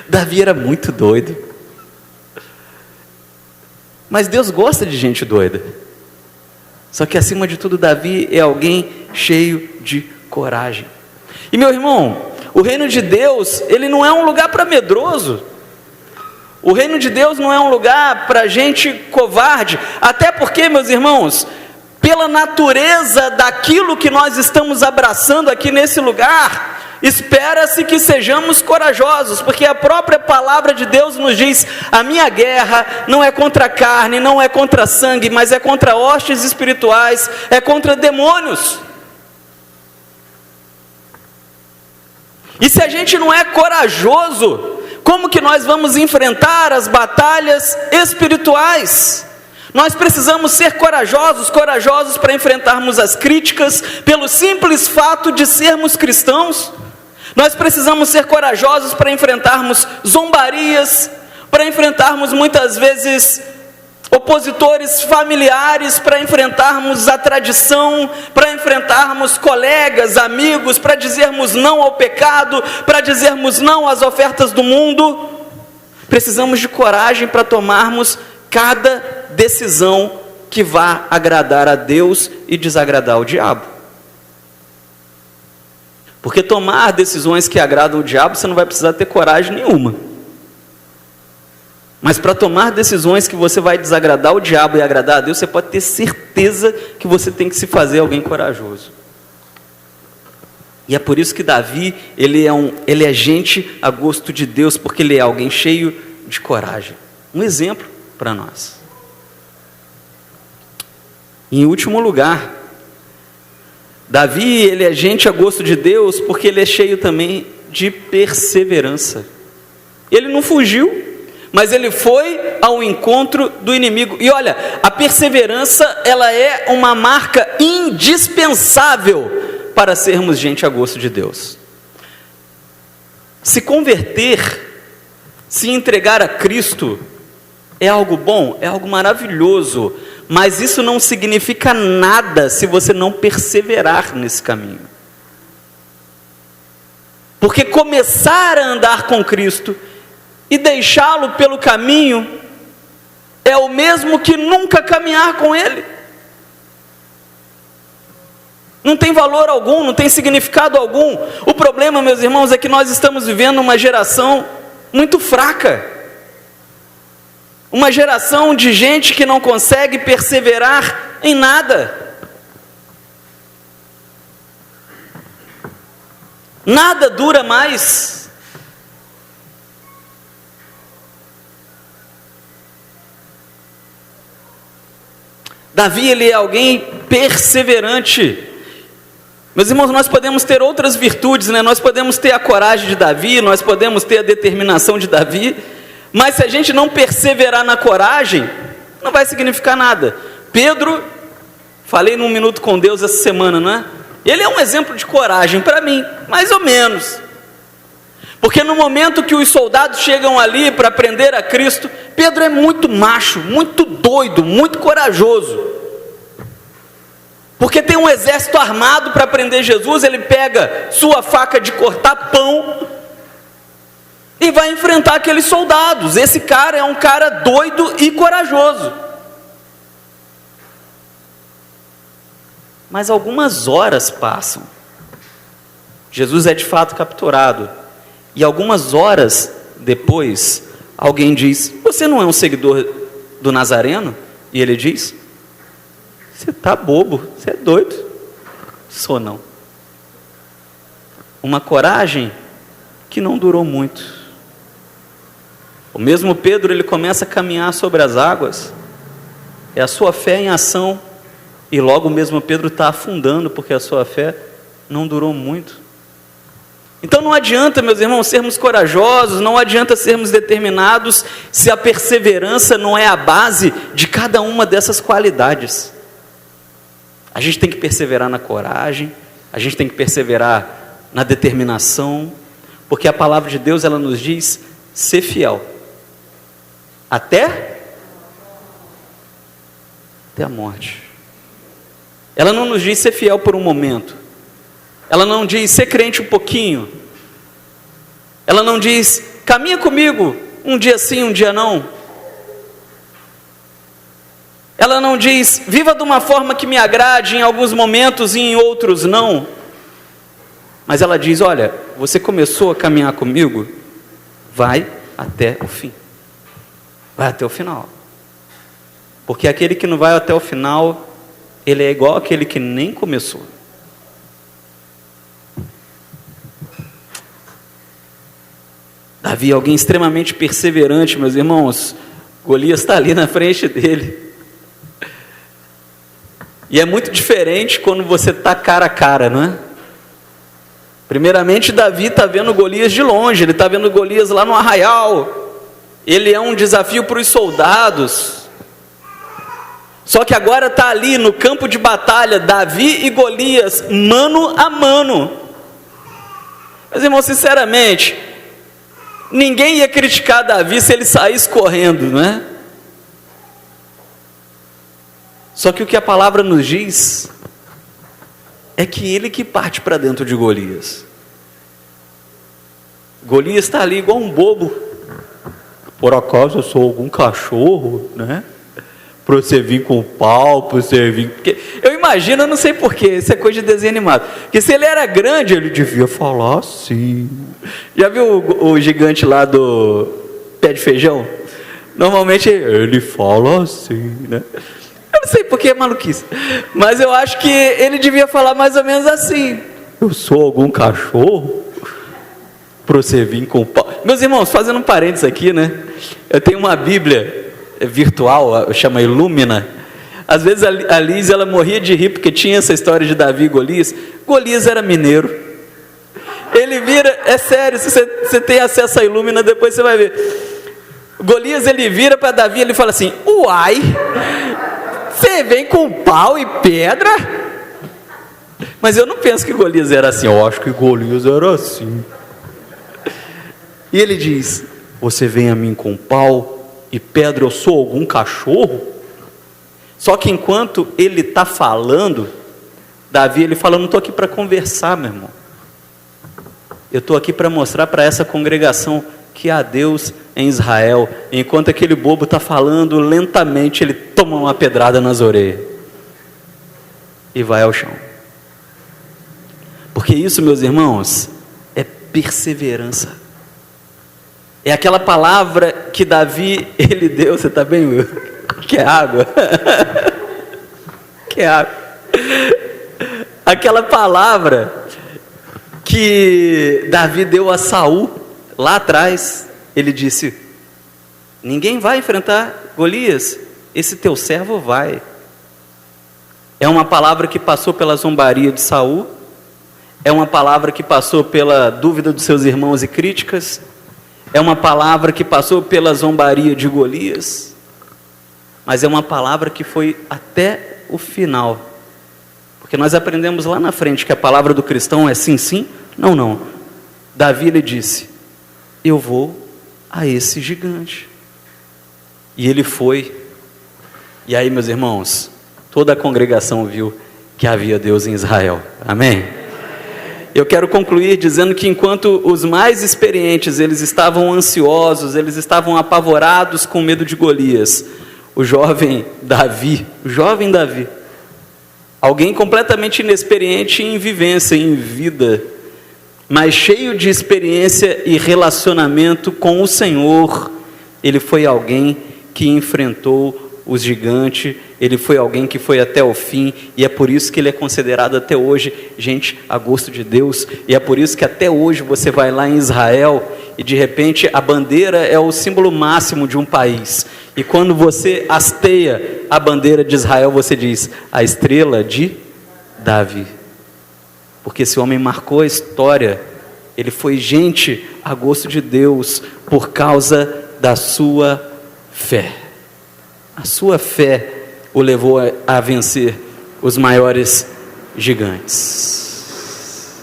Davi era muito doido. Mas Deus gosta de gente doida. Só que acima de tudo, Davi é alguém cheio de coragem. E meu irmão, o reino de Deus, ele não é um lugar para medroso. O reino de Deus não é um lugar para gente covarde. Até porque, meus irmãos, pela natureza daquilo que nós estamos abraçando aqui nesse lugar, espera-se que sejamos corajosos, porque a própria palavra de Deus nos diz: a minha guerra não é contra a carne, não é contra sangue, mas é contra hostes espirituais, é contra demônios. E se a gente não é corajoso, como que nós vamos enfrentar as batalhas espirituais? Nós precisamos ser corajosos para enfrentarmos as críticas, pelo simples fato de sermos cristãos. Nós precisamos ser corajosos para enfrentarmos zombarias, para enfrentarmos muitas vezes opositores familiares, para enfrentarmos a tradição, para enfrentarmos colegas, amigos, para dizermos não ao pecado, para dizermos não às ofertas do mundo. Precisamos de coragem para tomarmos cada decisão que vá agradar a Deus e desagradar o diabo. Porque tomar decisões que agradam o diabo, você não vai precisar ter coragem nenhuma. Mas para tomar decisões que você vai desagradar o diabo e agradar a Deus, você pode ter certeza que você tem que se fazer alguém corajoso. E é por isso que Davi, ele é gente a gosto de Deus, porque ele é alguém cheio de coragem. Um exemplo para nós. Em último lugar, Davi, ele é gente a gosto de Deus, porque ele é cheio também de perseverança. Ele não fugiu, mas ele foi ao encontro do inimigo. E olha, a perseverança, ela é uma marca indispensável para sermos gente a gosto de Deus. Se converter, se entregar a Cristo, é algo bom, é algo maravilhoso, mas isso não significa nada se você não perseverar nesse caminho. Porque começar a andar com Cristo e deixá-lo pelo caminho é o mesmo que nunca caminhar com Ele. Não tem valor algum, não tem significado algum. O problema, meus irmãos, é que nós estamos vivendo uma geração muito fraca. Uma geração de gente que não consegue perseverar em nada. Nada dura mais. Davi, ele é alguém perseverante. Meus irmãos, nós podemos ter outras virtudes, né? Nós podemos ter a coragem de Davi, nós podemos ter a determinação de Davi, mas se a gente não perseverar na coragem, não vai significar nada. Pedro, falei num Minuto com Deus essa semana, não é? Ele é um exemplo de coragem para mim, mais ou menos. Porque no momento que os soldados chegam ali para prender a Cristo, Pedro é muito macho, muito doido, muito corajoso. Porque tem um exército armado para prender Jesus, ele pega sua faca de cortar pão e vai enfrentar aqueles soldados. Esse cara é um cara doido e corajoso. Mas algumas horas passam. Jesus é de fato capturado. E algumas horas depois, alguém diz: você não é um seguidor do Nazareno? E ele diz: você está bobo, você é doido. Sou não. Uma coragem que não durou muito. O mesmo Pedro, ele começa a caminhar sobre as águas. É a sua fé em ação. E logo o mesmo Pedro está afundando, porque a sua fé não durou muito. Então não adianta, meus irmãos, sermos corajosos, não adianta sermos determinados, se a perseverança não é a base de cada uma dessas qualidades. A gente tem que perseverar na coragem, a gente tem que perseverar na determinação, porque a palavra de Deus, ela nos diz: ser fiel até a morte. Ela não nos diz ser fiel por um momento. Ela não diz ser crente um pouquinho. Ela não diz caminha comigo um dia sim, um dia não. Ela não diz viva de uma forma que me agrade em alguns momentos e em outros não. Mas ela diz: olha, você começou a caminhar comigo, vai até o fim. Vai até o final. Porque aquele que não vai até o final, ele é igual àquele que nem começou. Davi é alguém extremamente perseverante, meus irmãos. Golias está ali na frente dele. E é muito diferente quando você está cara a cara, não é? Primeiramente, Davi está vendo Golias de longe, ele está vendo Golias lá no arraial. Ele é um desafio para os soldados. Só que agora está ali no campo de batalha, Davi e Golias, mano a mano. Mas, irmão, sinceramente, ninguém ia criticar Davi se ele saísse correndo, não é? Só que o que a palavra nos diz é que ele que parte para dentro de Golias. Golias está ali igual um bobo. Por acaso eu sou algum cachorro, né? Para você vir com o pau, para você vir... Porque eu imagino, eu não sei porquê, isso é coisa de desenho animado. Porque se ele era grande, ele devia falar assim. Já viu o gigante lá do pé de feijão? Normalmente ele fala assim, né? Eu não sei porque é maluquice, mas eu acho que ele devia falar mais ou menos assim: eu sou algum cachorro para você vir com o pau. Meus irmãos, fazendo um parênteses aqui, né? Eu tenho uma Bíblia virtual, chama Illumina. Às vezes a Liz, ela morria de rir porque tinha essa história de Davi e Golias. Golias era mineiro. Ele vira, é sério, se você tem acesso à Illumina, depois você vai ver. Golias, ele vira para Davi, ele fala assim: uai, você vem com pau e pedra? Mas eu não penso que Golias era assim, eu acho que Golias era assim. E ele diz: você vem a mim com pau e pedra, eu sou algum cachorro? Só que enquanto ele está falando, Davi, ele fala: eu não estou aqui para conversar, meu irmão. Eu estou aqui para mostrar para essa congregação que há Deus em Israel. Enquanto aquele bobo está falando, lentamente ele toma uma pedrada nas orelhas e vai ao chão. Porque isso, meus irmãos, é perseverança. É aquela palavra que Davi, ele deu. Você está bem, Will? Quer água? Quer água? Aquela palavra que Davi deu a Saul lá atrás. Ele disse: ninguém vai enfrentar Golias, esse teu servo vai. É uma palavra que passou pela zombaria de Saul, é uma palavra que passou pela dúvida dos seus irmãos e críticas, é uma palavra que passou pela zombaria de Golias, mas é uma palavra que foi até o final. Porque nós aprendemos lá na frente que a palavra do cristão é sim, sim, não, não. Davi, ele disse: eu vou a esse gigante. E ele foi. E aí, meus irmãos, toda a congregação viu que havia Deus em Israel. Amém? Eu quero concluir dizendo que enquanto os mais experientes, eles estavam ansiosos, eles estavam apavorados com medo de Golias, o jovem Davi, alguém completamente inexperiente em vivência, em vida, mas cheio de experiência e relacionamento com o Senhor, ele foi alguém que enfrentou os gigantes, ele foi alguém que foi até o fim, e é por isso que ele é considerado até hoje, gente, a gosto de Deus, e é por isso que até hoje você vai lá em Israel, e de repente a bandeira é o símbolo máximo de um país, e quando você hasteia a bandeira de Israel, você diz: a estrela de Davi. Porque esse homem marcou a história, ele foi gente a gosto de Deus por causa da sua fé. A sua fé o levou a vencer os maiores gigantes.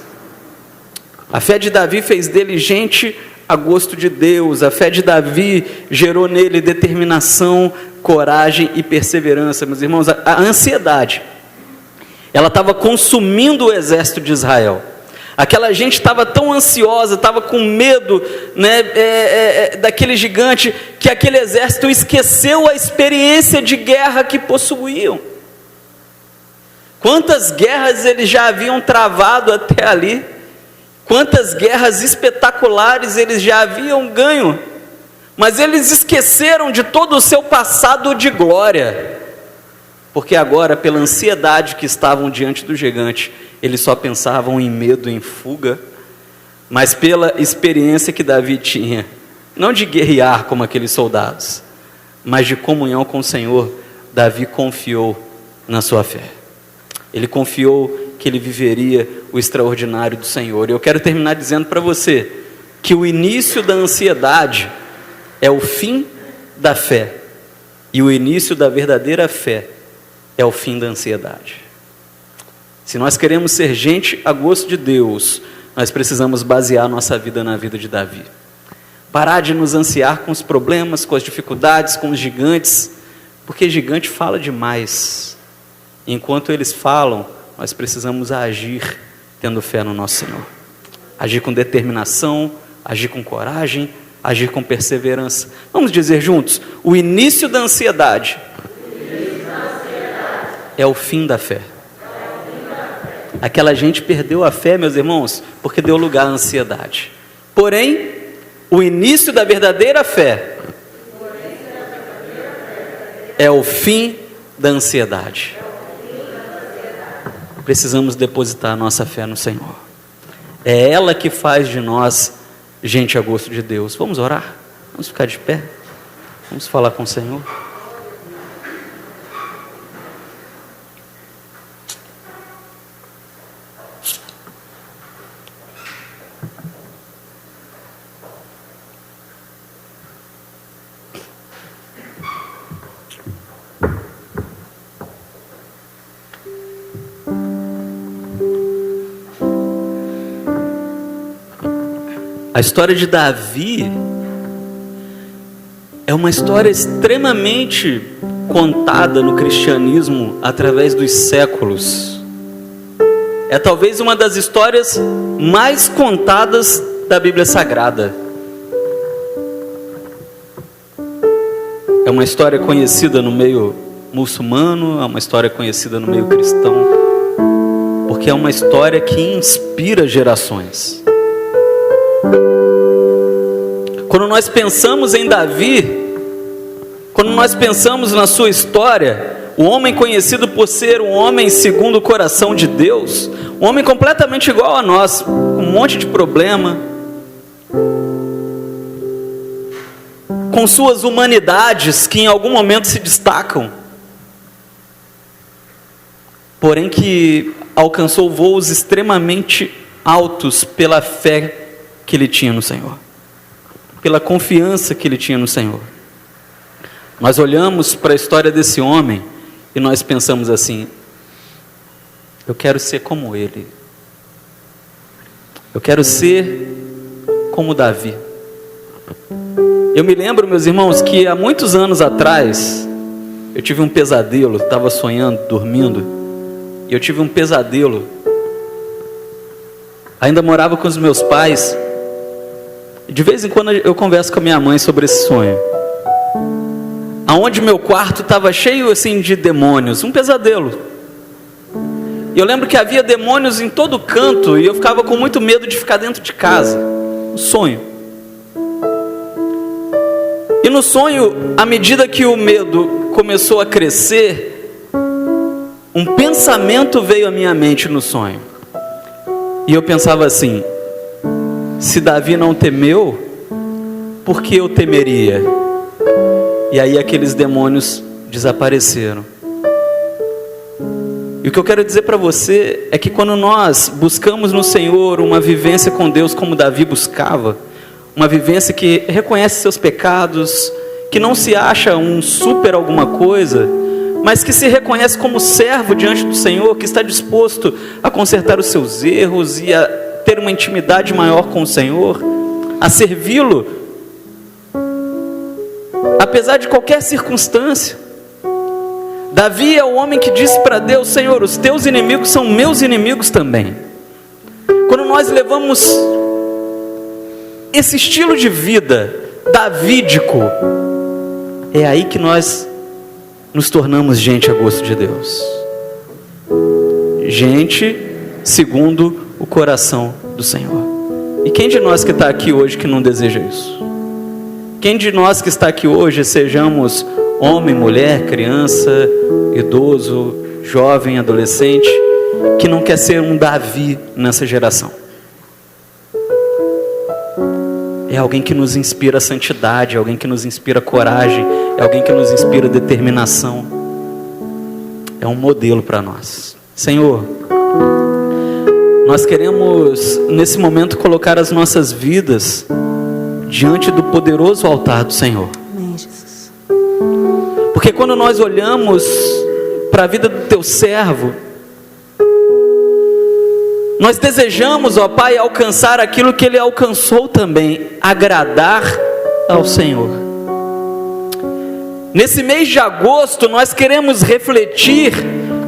A fé de Davi fez dele gente a gosto de Deus. A fé de Davi gerou nele determinação, coragem e perseverança. Meus irmãos, a ansiedade, ela estava consumindo o exército de Israel. Aquela gente estava tão ansiosa, estava com medo, né, daquele gigante, que aquele exército esqueceu a experiência de guerra que possuíam. Quantas guerras eles já haviam travado até ali, quantas guerras espetaculares eles já haviam ganho, mas eles esqueceram de todo o seu passado de glória, porque agora, pela ansiedade que estavam diante do gigante, eles só pensavam em medo, em fuga, mas pela experiência que Davi tinha, não de guerrear como aqueles soldados, mas de comunhão com o Senhor, Davi confiou na sua fé. Ele confiou que ele viveria o extraordinário do Senhor. E eu quero terminar dizendo para você que o início da ansiedade é o fim da fé, e o início da verdadeira fé é o fim da ansiedade. Se nós queremos ser gente a gosto de Deus, nós precisamos basear nossa vida na vida de Davi. Parar de nos ansiar com os problemas, com as dificuldades, com os gigantes, porque gigante fala demais. Enquanto eles falam, nós precisamos agir tendo fé no nosso Senhor. Agir com determinação, agir com coragem, agir com perseverança. Vamos dizer juntos: o início da ansiedade é o fim da fé. Aquela gente perdeu a fé, meus irmãos, porque deu lugar à ansiedade. Porém, o início da verdadeira fé é o fim da ansiedade. Precisamos depositar a nossa fé no Senhor. É ela que faz de nós gente a gosto de Deus. Vamos orar? Vamos ficar de pé? Vamos falar com o Senhor? A história de Davi é uma história extremamente contada no cristianismo através dos séculos. É talvez uma das histórias mais contadas da Bíblia Sagrada. É uma história conhecida no meio muçulmano, é uma história conhecida no meio cristão, porque é uma história que inspira gerações. Quando nós pensamos em Davi, quando nós pensamos na sua história, o homem conhecido por ser um homem segundo o coração de Deus, um homem completamente igual a nós, com um monte de problema, com suas humanidades que em algum momento se destacam, porém que alcançou voos extremamente altos pela fé que ele tinha no Senhor, pela confiança que ele tinha no Senhor. Nós olhamos para a história desse homem e nós pensamos assim: eu quero ser como ele, eu quero ser como Davi. Eu me lembro, meus irmãos, que há muitos anos atrás eu tive um pesadelo, estava sonhando, dormindo, e eu tive um pesadelo. Ainda morava com os meus pais. De vez em quando eu converso com a minha mãe sobre esse sonho, aonde meu quarto estava cheio assim de demônios, um pesadelo. E eu lembro que havia demônios em todo canto, e eu ficava com muito medo de ficar dentro de casa. Um sonho. E no sonho, à medida que o medo começou a crescer, um pensamento veio à minha mente no sonho. E eu pensava assim: se Davi não temeu, por que eu temeria? E aí aqueles demônios desapareceram. E o que eu quero dizer para você é que quando nós buscamos no Senhor uma vivência com Deus como Davi buscava, uma vivência que reconhece seus pecados, que não se acha um super alguma coisa, mas que se reconhece como servo diante do Senhor, que está disposto a consertar os seus erros e a ter uma intimidade maior com o Senhor, a servi-lo, apesar de qualquer circunstância. Davi é o homem que disse para Deus: Senhor, os teus inimigos são meus inimigos também. Quando nós levamos esse estilo de vida davídico, é aí que nós nos tornamos gente a gosto de Deus, gente segundo o coração do Senhor. E quem de nós que está aqui hoje que não deseja isso? Quem de nós que está aqui hoje, sejamos homem, mulher, criança, idoso, jovem, adolescente, que não quer ser um Davi nessa geração? É alguém que nos inspira santidade, é alguém que nos inspira coragem, é alguém que nos inspira determinação. É um modelo para nós. Senhor, nós queremos nesse momento colocar as nossas vidas diante do poderoso altar do Senhor. Amém, Jesus. Porque quando nós olhamos para a vida do teu servo, nós desejamos, ó Pai, alcançar aquilo que ele alcançou também, agradar ao Senhor. Nesse mês de agosto, nós queremos refletir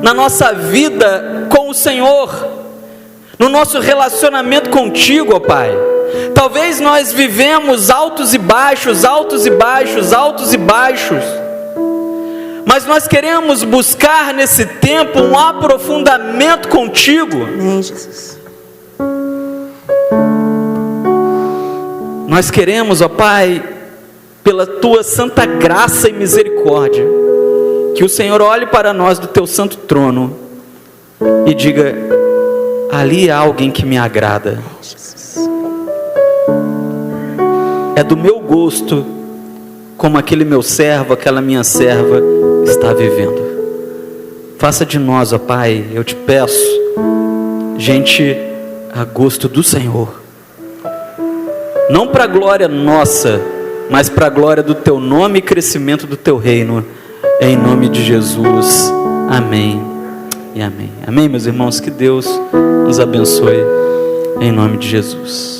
na nossa vida com o Senhor, no nosso relacionamento contigo, ó Pai. Talvez nós vivemos altos e baixos, altos e baixos, altos e baixos, mas nós queremos buscar nesse tempo um aprofundamento contigo. Amém, Jesus. Nós queremos, ó Pai, pela tua santa graça e misericórdia, que o Senhor olhe para nós do teu santo trono e diga: ali há alguém que me agrada. É do meu gosto como aquele meu servo, aquela minha serva está vivendo. Faça de nós, ó Pai, eu te peço, gente a gosto do Senhor, não para a glória nossa, mas para a glória do teu nome e crescimento do teu reino, em nome de Jesus. Amém e amém. Amém, meus irmãos, que Deus nos abençoe, em nome de Jesus.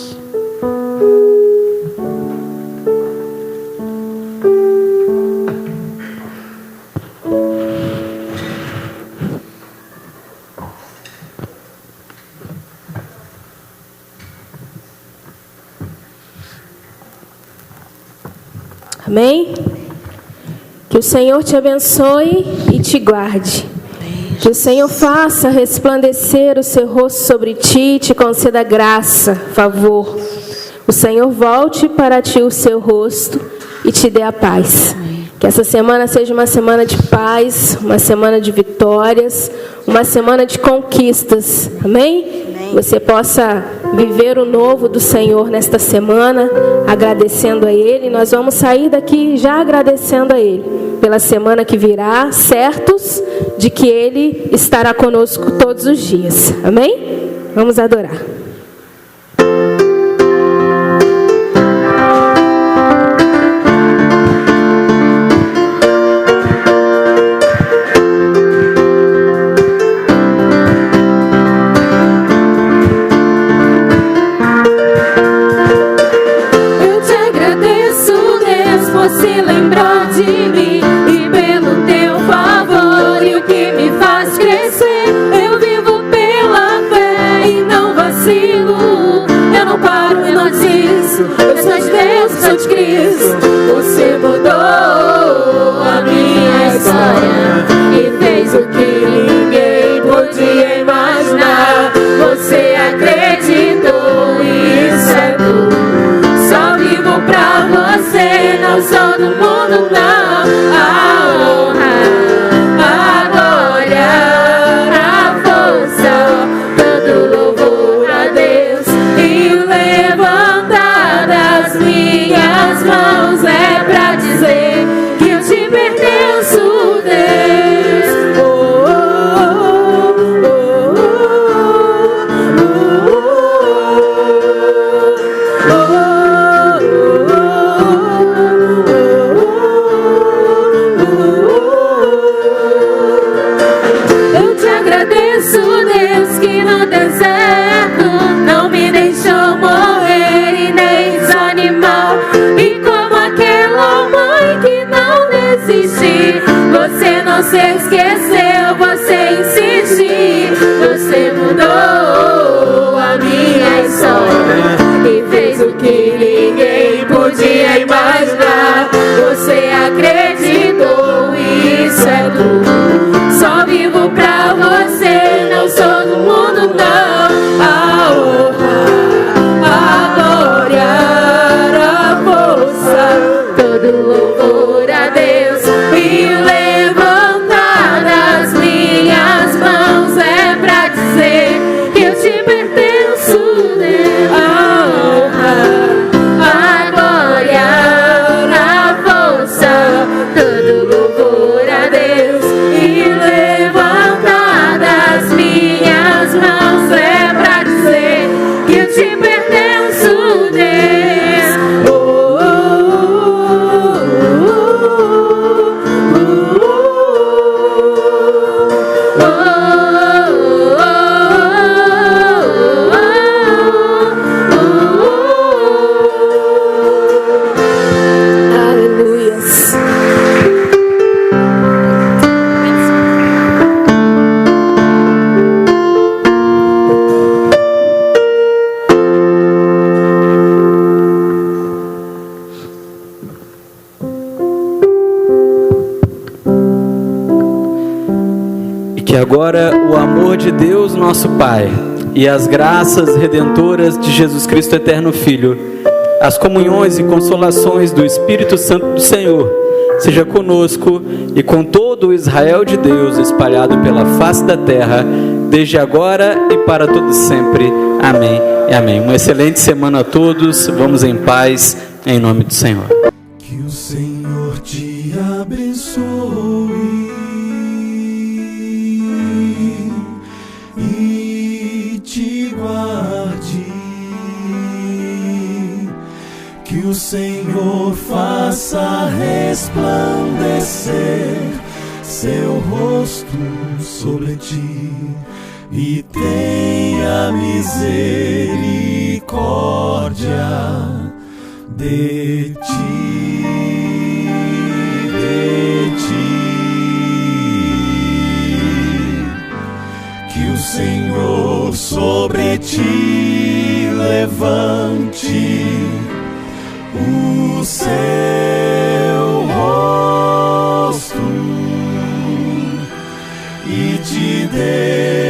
Amém? Que o Senhor te abençoe e te guarde. Que o Senhor faça resplandecer o seu rosto sobre ti e te conceda graça, favor. O Senhor volte para ti o seu rosto e te dê a paz. Que essa semana seja uma semana de paz, uma semana de vitórias, uma semana de conquistas. Amém? Você possa viver o novo do Senhor nesta semana, agradecendo a Ele. Nós vamos sair daqui já agradecendo a Ele pela semana que virá, certos de que Ele estará conosco todos os dias. Amém? Vamos adorar. Se lembrar de mim e pelo teu favor e o que me faz crescer, eu vivo pela fé e não vacilo. Eu não paro e não desisto. Eu sou de Deus, sou de Cristo. Você mudou a minha história e fez o que ninguém podia imaginar. Você acreditou, isso é tudo. Só vivo pra você, não sou do mundo, não. A honra, a glória, a força, dando louvor a Deus. E o levantar das minhas mãos é pra dizer que eu te pertenço, Deus. Eu te agradeço, Deus, que no deserto não me deixou morrer e nem desanimar. E como aquela mãe que não desistiu, você não se esqueceu, você insistiu. Você mudou a minha história e fez o que ninguém podia imaginar. Você acreditou, isso é tudo. Só vivo pra você, não sou do mundo, não. A honra, agora o amor de Deus, nosso Pai, e as graças redentoras de Jesus Cristo, eterno Filho, as comunhões e consolações do Espírito Santo do Senhor, seja conosco e com todo o Israel de Deus espalhado pela face da terra, desde agora e para todo sempre. Amém e amém. Uma excelente semana a todos. Vamos em paz, em nome do Senhor. Que o Senhor te abençoe e te guarde. Que o Senhor faça resplandecer seu rosto sobre ti e tenha misericórdia de ti, de ti. Que o Senhor sobre ti levante o seu rosto e te dê